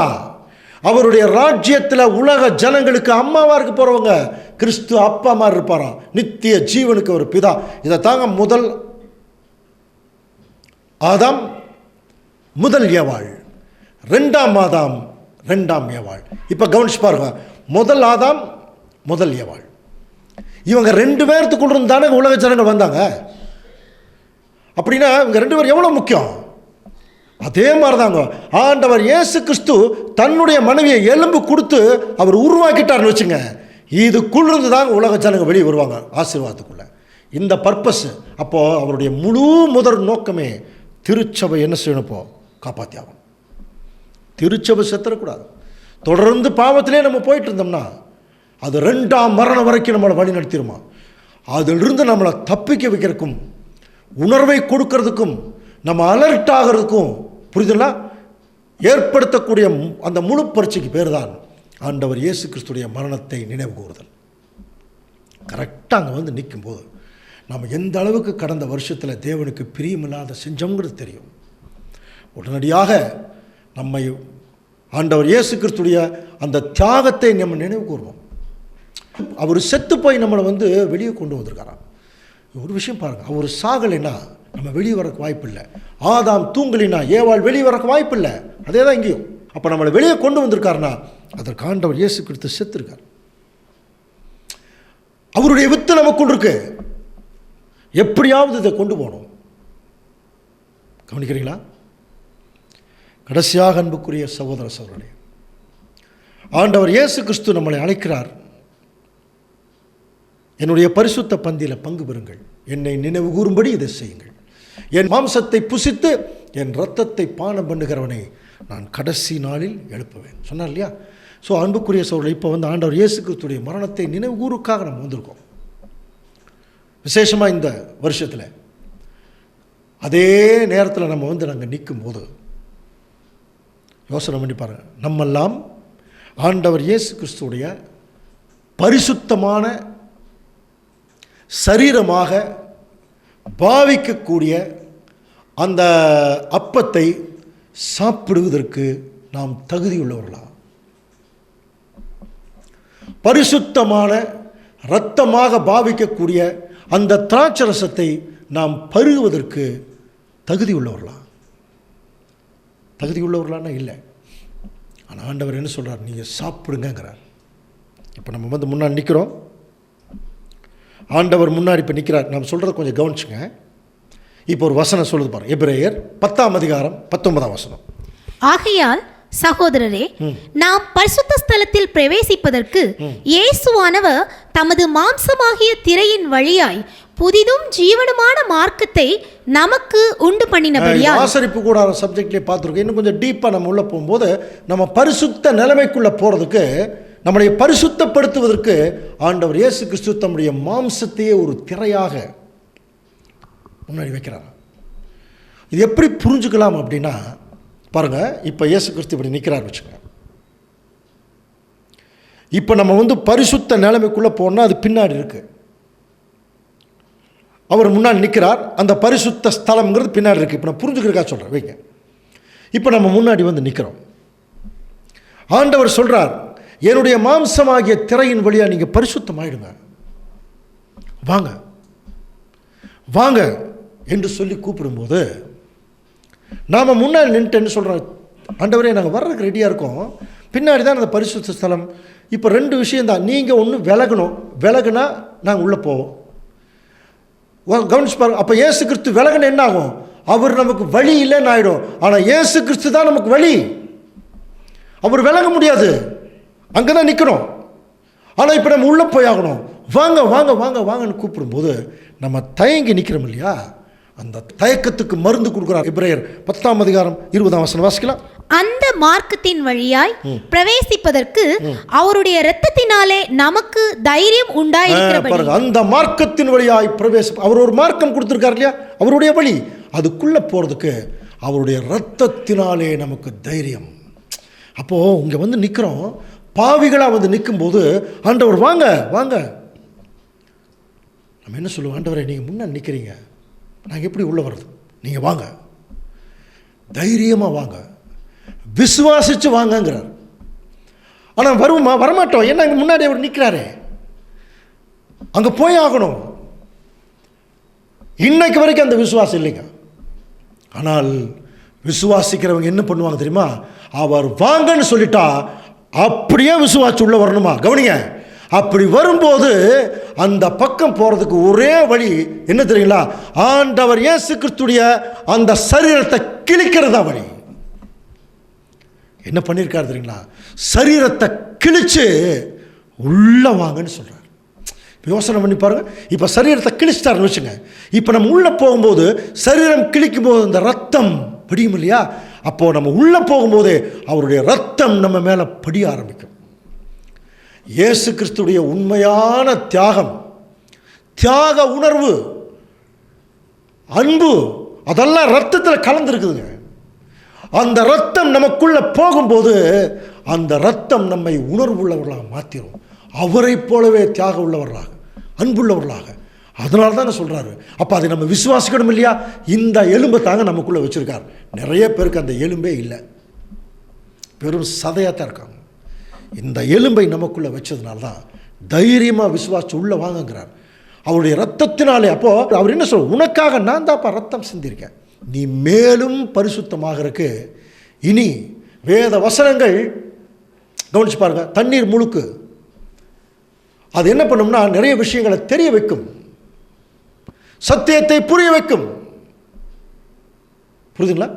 அவருடைய ராஜ்யத்தில் உலக ஜனங்களுக்கு அம்மாவாக இருக்க போகிறவங்க. கிறிஸ்து அப்பா மாதிரி இருப்பாராம், நித்திய ஜீவனுக்கு ஒரு பிதா. இதை தாங்க முதல் ஆதாம் முதல் ஏவாள், 2ஆம் ஆதாம் 2ஆம் ஏவாள். இப்போ கவனிச்சு பாருங்க, முதல் ஆதாம் முதல் ஏவாள், இவங்க 2 பேர்த்துக்குள்ள இருந்தானே உலக ஜனங்கள் வந்தாங்க. அப்படின்னா இவங்க 2 பேர் எவ்வளோ முக்கியம்? அதே மாதிரி தாங்க ஆண்டவர் இயேசு கிறிஸ்து தன்னுடைய மனைவியை எலும்பு கொடுத்து அவர் உருவாக்கிட்டார்னு வச்சுங்க, இதுக்குள்ளிருந்து தாங்க உலக ஜனங்கள் வெளியே வருவாங்க ஆசீர்வாதத்துக்குள்ள. இந்த பர்பஸ். அப்போது அவருடைய முழு முதற் நோக்கமே திருச்சபை என்ன செய்யணும்? இப்போ காப்பாற்றி ஆகணும். திருச்சபை செத்துறக்கூடாது. தொடர்ந்து பாவத்திலே நம்ம போயிட்டு இருந்தோம்னா அது 2ஆம் மரணம் வரைக்கும் நம்மளை வழி நடத்திடுமா. அதிலிருந்து நம்மளை தப்பிக்க வைக்கிறதுக்கும், உணர்வை கொடுக்கறதுக்கும், நம்ம அலர்ட் ஆகிறதுக்கும், புரியுதுங்களா, ஏற்படுத்தக்கூடிய அந்த முழு பரீட்சைக்கு பேர் தான் ஆண்டவர் இயேசு கிறிஸ்துடைய மரணத்தை நினைவு கூறுதல். கரெக்டாக அங்கே வந்து நிற்கும்போது நம்ம எந்த அளவுக்கு கடந்த வருஷத்தில் தேவனுக்கு பிரியமில்லாத செஞ்சோங்கிறது தெரியும். உடனடியாக நம்மை ஆண்டவர் இயேசு கிறிஸ்துடைய அந்த தியாகத்தை நம்ம நினைவு கூறுவோம். அவர் செத்து போய் நம்மளை வந்து வெளியே கொண்டு வந்திருக்காராம். ஒரு விஷயம் பாருங்கள், அவர் சாகலைன்னா நம்ம வெளியே வரக்கு வாய்ப்பு இல்லை. ஆதாம் தூங்கலினா ஏவாள் வெளியே வரக்கு வாய்ப்பு இல்லை. அதே தான் இங்கேயும். அப்போ நம்மளை வெளியே கொண்டு வந்திருக்காருன்னா அதற்கு ஆண்டவர் இயேசு கிறிஸ்து செத்துருக்கார். அவருடைய வித்து நமக்குள் இருக்கு. எப்படியாவது இதை கொண்டு போகணும். கவனிக்கிறீங்களா? கடைசியாக அன்புக்குரிய சகோதர சகோதரர்களே, ஆண்டவர் இயேசு கிறிஸ்து நம்மளை அழைக்கிறார். என்னுடைய பரிசுத்த பந்தியில் பங்கு பெறுங்கள், என்னை நினைவு கூறும்படி இதை செய்யுங்கள். என் மாம்சத்தை புசித்து என் இரத்தத்தை பானம் பண்ணுகிறவனை நான் கடைசி நாளில் எழுப்புவேன் சொன்னார் இல்லையா? ஸோ அன்புக்குரிய சோழர்கள், இப்போ வந்து ஆண்டவர் இயேசு கிறிஸ்துடைய மரணத்தை நினைவுகூருக்காக நம்ம வந்திருக்கோம். விசேஷமாக இந்த வருஷத்தில் அதே நேரத்தில் நம்ம வந்து நாங்கள் நிற்கும்போது யோசனை பண்ணி பாருங்கள், நம்மெல்லாம் ஆண்டவர் இயேசு கிறிஸ்துடைய பரிசுத்தமான சரீரமாக பாவிக்கக்கூடிய அந்த அப்பத்தை சாப்பிடுவதற்கு நாம் தகுதியுள்ளவர்களா? பரிசுத்தமான இரத்தமாக பாவிக்கக்கூடிய அந்த திராட்சரசத்தை நாம் பருகுவதற்கு தகுதியுள்ளவர்களா? தகுதியுள்ளவர்களானா இல்லை. ஆனால் ஆண்டவர் என்ன சொல்கிறார்? நீங்கள் சாப்பிடுங்கிறார். இப்போ நம்ம வந்து முன்னாடி நிற்கிறோம், ஆண்டவர் முன்னாடி இப்போ நிற்கிறார். நம்ம சொல்கிறத கொஞ்சம் கவனிச்சுங்க. இப்போ ஒரு வசனம் சொல்லுது பாருங்க, எபிரேயர் 10:19. ஆகையால் சகோதரரே, நாம் பரிசுத்த ஸ்தலத்தில் பிரவேசிப்பதற்கு இயேசுவானவர் தமது மாம்சமாகிய திரையின் வழியாய் புதிதும் ஜீவனுமான மார்க்கத்தை நமக்கு உண்டு பண்ணினபடியால். ஆசரிப்பு கூடார சப்ஜெக்ட்லேயே பார்த்துருக்கோம். இன்னும் கொஞ்சம் டீப்பாக நம்ம உள்ளே போகும்போது நம்ம பரிசுத்த நிலைமைக்குள்ளே போகிறதுக்கு, நம்மளை பரிசுத்தப்படுத்துவதற்கு ஆண்டவர் இயேசு கிறிஸ்து தம்முடைய மாம்சத்தையே ஒரு திரையாக முன்னாடி வைக்கிறாங்க. இது எப்படி புரிஞ்சுக்கலாம் அப்படின்னா பாருங்கள், இப்போ இயேசு கிறிஸ்து இப்படி நிற்கிறார் வச்சுங்க. இப்போ நம்ம வந்து பரிசுத்த நிலைமைக்குள்ளே போனால் அது பின்னாடி இருக்குது. அவர் முன்னாடி நிற்கிறார், அந்த பரிசுத்த ஸ்தலம்ங்கிறது பின்னாடி இருக்குது. இப்போ நான் புரிஞ்சுக்கிறக்கா சொல்கிறேன் வைங்க. இப்போ நம்ம முன்னாடி வந்து நிற்கிறோம். ஆண்டவர் சொல்கிறார், என்னுடைய மாம்சமாகிய திரையின் வழியாக நீங்கள் பரிசுத்தமாயிடுங்க, வாங்க வாங்க என்று சொல்லி கூப்பிடும்போது நாம் முன்னாடி நின்றுட்டு சொல்கிறோம், ஆண்டவரே நாங்கள் வர்றதுக்கு ரெடியாக இருக்கோம், பின்னாடி தான் அந்த பரிசுத்த ஸ்தலம். இப்போ 2 விஷயந்தான். நீங்கள் ஒன்று விலகணும், விலகுனா நாங்கள் உள்ளே போவோம். கவனிச்சு பாருங்க. அப்போ இயேசு கிறிஸ்து விலகுன என்ன ஆகும்? அவர் நமக்கு வழி இல்லைன்னு ஆகிடும். ஆனால் இயேசு கிறிஸ்து தான் நமக்கு வழி. அவர் விலக முடியாது, அங்கே தான் நிற்கணும். ஆனால் இப்போ நம்ம உள்ளே போய் ஆகணும். வாங்க வாங்க வாங்க வாங்கன்னு கூப்பிடும்போது நம்ம தயங்கி நிற்கிறோம் இல்லையா? அந்த தயக்கத்துக்கு மருந்து கொடுக்குறார். எபிரேயர் 10:20 வாசிக்கலாம். அந்த மார்க்கத்தின் வழியாய் பிரவேசிப்பதற்கு அவருடைய இரத்தத்தினாலே நமக்கு தைரியம் உண்டாயிருக்கிறபடி. அந்த மார்க்கத்தின் வழியாய் பிரவேசி, அவர் ஒரு மார்க்கம் கொடுத்துருக்கார் இல்லையா? அவருடைய வழி, அதுக்குள்ளே போகிறதுக்கு அவருடைய இரத்தத்தினாலே நமக்கு தைரியம். அப்போது இங்கே வந்து நிற்கிறோம், பாவிகளாக வந்து நிற்கும்போது ஆண்டவர் வாங்க வாங்க. நம்ம என்ன சொல்லுவோம்? ஆண்டவரே நீங்கள் முன்னாடி நிற்கிறீங்க, நாங்கள் எப்படி உள்ளே வர்றது? நீங்கள் வாங்க, தைரியமாக வாங்க, விசுவாசித்து வாங்கங்கிறார். ஆனால் வருமா? வரமாட்டோம். ஏன்னா அங்கே முன்னாடி அவர் நிற்கிறாரே, அங்கே போய் ஆகணும். இன்னைக்கு வரைக்கும் அந்த விசுவாசம் இல்லைங்க. ஆனால் விசுவாசிக்கிறவங்க என்ன பண்ணுவாங்க தெரியுமா? அவர் வாங்கன்னு சொல்லிட்டா அப்படியே விசுவாசி உள்ள வரணுமா? கவனிங்க, அப்படி வரும்போது அந்த பக்கம் போகிறதுக்கு ஒரே வழி என்ன தெரியுங்களா? ஆண்டவர் இயேசு கிறிஸ்துடைய அந்த சரீரத்தை கிழிக்கிறதா வழி. என்ன பண்ணியிருக்காரு தெரியுங்களா? சரீரத்தை கிழிச்சு உள்ள வாங்கன்னு சொல்கிறார். யோசனை பண்ணி பாருங்க. இப்போ சரீரத்தை கிழிச்சிட்டாருன்னு வச்சுங்க. இப்போ நம்ம உள்ளே போகும்போது சரீரம் கிழிக்கும் போது அந்த ரத்தம் படியும் இல்லையா? அப்போது நம்ம உள்ளே போகும்போதே அவருடைய ரத்தம் நம்ம மேலே படிய ஆரம்பிக்கும். இயேசு கிறிஸ்துடைய உண்மையான தியாகம், தியாக உணர்வு, அன்பு, அதெல்லாம் ரத்தத்தில் கலந்துருக்குதுங்க. அந்த ரத்தம் நமக்குள்ளே போகும்போது அந்த ரத்தம் நம்மை உணர்வுள்ளவர்களாக மாற்றிடும். அவரை போலவே தியாக உள்ளவர்களாக, அன்புள்ளவர்களாக. அதனால தாங்க சொல்கிறாரு. அப்போ அதை நம்ம விசுவாசிக்கணும் இல்லையா? இந்த எலும்பை தாங்க நமக்குள்ளே வச்சுருக்கார். நிறைய பேருக்கு அந்த எலும்பே இல்லை, வெறும் சதையாக தான் இருக்காங்க. இந்த எலும்பை நமக்குள்ளே வச்சதுனால தான் தைரியமாக விசுவாசி உள்ளே வாங்குங்கிறார். அவருடைய ரத்தத்தினாலே. அப்போது அவர் என்ன சொல்ற? உனக்காக நான் தான்ப்பா ரத்தம் சிந்திருக்கேன், நீ மேலும் பரிசுத்தமாகறதுக்கு. இனி வேத வசனங்கள் கவனிச்சு பாருங்க, தண்ணீர் முழுக்கு அது என்ன பண்ணும்னா நிறைய விஷயங்களை தெரிய வைக்கும், சத்தியத்தை புரிய வைக்கும். புரியுதுங்களா?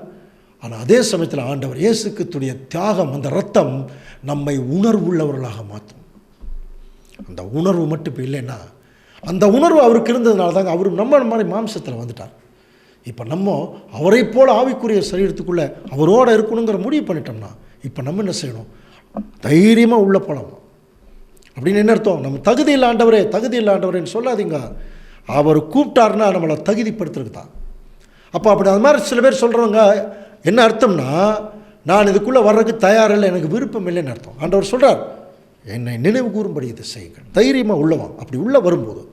ஆனால் அதே சமயத்தில் ஆண்டவர் இயேசு கிறிஸ்துடைய தியாகம், அந்த ரத்தம் நம்மை உணர்வுள்ளவர்களாக மாற்றும். அந்த உணர்வு மட்டும் இப்போ இல்லைன்னா, அந்த உணர்வு அவருக்கு இருந்ததுனால தாங்க அவர் நம்ம மாதிரி மாம்சத்தில் வந்துட்டார். இப்போ நம்ம அவரை போல் ஆவிக்குரிய சரீரத்துக்குள்ளே அவரோடு இருக்கணுங்கிற முடிவு பண்ணிட்டோம்னா, இப்போ நம்ம என்ன செய்யணும்? தைரியமாக உள்ளே போகலாம். அப்படின்னு என்ன அர்த்தம்? நம்ம தகுதி இல்லை ஆண்டவரே, தகுதி இல்லை ஆண்டவரேன்னு சொல்லாதீங்க. அவர் கூப்பிட்டாருன்னா நம்மளை தகுதிப்படுத்துறதுக்கு தான். அப்போ அப்படி அது மாதிரி சில பேர் சொல்கிறவங்க என்ன அர்த்தம்னா, நான் இதுக்குள்ளே வர்றதுக்கு தயாரில்லை, எனக்கு விருப்பம் இல்லைன்னு அர்த்தம். ஆண்டவர் சொல்கிறார், என்னை நினைவு கூறும்படி இதை செய்யுங்கள், தைரியமாக உள்ளவான். அப்படி உள்ளே வரும்போது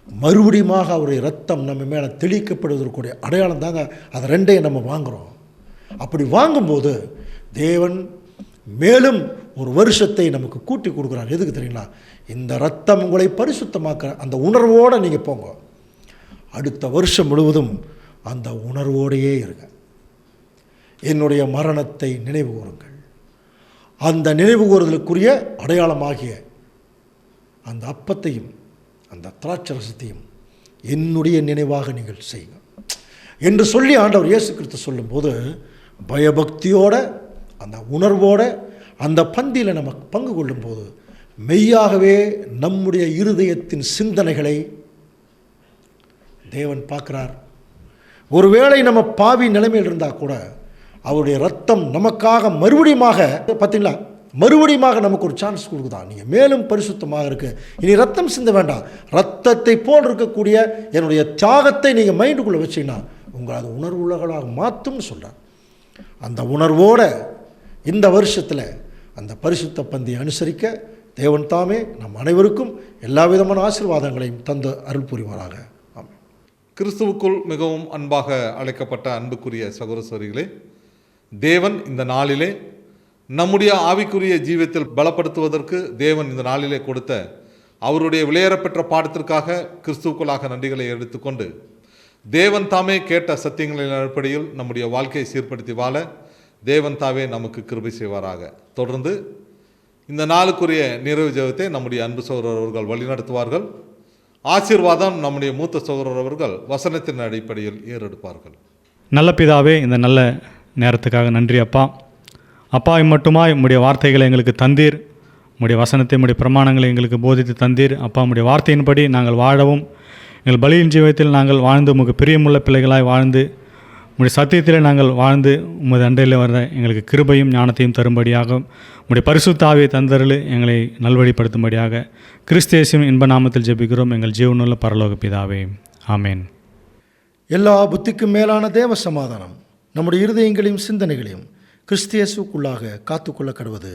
மறுபடியுமாக அவருடைய ரத்தம் நம்ம மேலே தெளிக்கப்படுவதற்குரிய அடையாளம் தாங்க. அது ரெண்டையும் நம்ம வாங்குகிறோம். அப்படி வாங்கும்போது தேவன் மேலும் ஒரு வருஷத்தை நமக்கு கூட்டி கொடுக்குறார். எதுக்கு தெரியுங்களா? இந்த ரத்தம் உங்களை பரிசுத்தமாக்குற அந்த உணர்வோடு நீங்கள் போங்க. அடுத்த வருஷம் முழுவதும் அந்த உணர்வோடையே இருங்க. என்னுடைய மரணத்தை நினைவு கூறுங்கள். அந்த நினைவு கூறுதலுக்குரிய அடையாளமாகிய அந்த அப்பத்தையும் அந்த திராட்சரசத்தையும் என்னுடைய நினைவாக நீங்கள் செய்யுங்க என்று சொல்லி ஆண்டவர் இயேசு கிறிஸ்து சொல்லும்போது, பயபக்தியோட அந்த உணர்வோட அந்த பந்தியில் நம்ம பங்கு கொள்ளும்போது மெய்யாகவே நம்முடைய இருதயத்தின் சிந்தனைகளை தேவன் பார்க்குறார். ஒருவேளை நம்ம பாவி நிலைமையில் இருந்தால் கூட அவருடைய ரத்தம் நமக்காக மறுபடியுமாக, பார்த்தீங்களா, மறுபடியுமாக நமக்கு ஒரு சான்ஸ் கொடுக்குதான். நீங்கள் மேலும் பரிசுத்தமாக இருக்கு, இனி ரத்தம் சிந்த வேண்டாம், ரத்தத்தை போல் இருக்கக்கூடிய என்னுடைய தியாகத்தை நீங்கள் மைண்டுக்குள்ளே வச்சிங்கன்னா உங்களை அது உணர்வுள்ளவர்களாக மாற்றும்னு சொல்கிறார். அந்த உணர்வோடு இந்த வருஷத்தில் அந்த பரிசுத்த பந்தியை அனுசரிக்க தேவன் தாமே நம் அனைவருக்கும் எல்லா விதமான ஆசீர்வாதங்களையும் தந்து அருள் புரிவாராக. ஆமென். கிறிஸ்துவுக்குள் மிகவும் அன்பாக அழைக்கப்பட்ட அன்புக்குரிய சகோதர சகோதரிகளே, தேவன் இந்த நாளிலே நம்முடைய ஆவிக்குரிய ஜீவியத்தில் பலப்படுத்துவதற்கு தேவன் இந்த நாளிலே கொடுத்த அவருடைய விலையேறப்பெற்ற பாடத்திற்காக கிறிஸ்துவுக்குள்ளாக நன்றிகளை எடுத்துக்கொண்டு, தேவன் தாமே கேட்ட சத்தியங்களின் அடிப்படையில் நம்முடைய வாழ்க்கையை சீர்படுத்தி வாழ தேவன் தாமே நமக்கு கிருபை செய்வாராக. தொடர்ந்து இந்த நாளுக்குரிய நிறைவு ஜெபத்தை நம்முடைய அன்பு சகோதரர் அவர்கள் வழிநடத்துவார்கள். ஆசீர்வாதம் நம்முடைய மூத்த சகோதரர் அவர்கள் வசனத்தின் அடிப்படையில் ஏறெடுப்பார்கள். நல்ல பிதாவே, இந்த நல்ல நேரத்துக்காக நன்றி அப்பா. அப்பா, மட்டுமாய் உம்முடைய வார்த்தைகளை எங்களுக்கு தந்தீர், உம்முடைய வசனத்தை, உம்முடைய பிரமாணங்களை எங்களுக்கு போதித்து தந்தீர். அப்பா, உம்முடைய வார்த்தையின்படி நாங்கள் வாழவும், எங்கள் பலியின் ஜீவத்தில் நாங்கள் வாழ்ந்து உமக்கு பிரியமுள்ள பிள்ளைகளாய் வாழ்ந்து உம்முடைய சத்தியத்தில் நாங்கள் வாழ்ந்து உமது அண்டையில் வர எங்களுக்கு கிருபையும் ஞானத்தையும் தரும்படியாக உம்முடைய பரிசுத்த ஆவியை தந்தருளி எங்களை நல்வழிப்படுத்தும்படியாக கிறிஸ்து இயேசுவின் இன்ப நாமத்தில் ஜெபிக்கிறோம் எங்கள் ஜீவனுள்ள பரலோக பிதாவே. ஆமேன். எல்லா புத்திக்கும் மேலான தேவ சமாதானம் நம்முடைய இருதயங்களையும் சிந்தனைகளையும் கிறிஸ்து இயேசுவுக்குள்ளாக காத்துக்கொள்ள கடவது.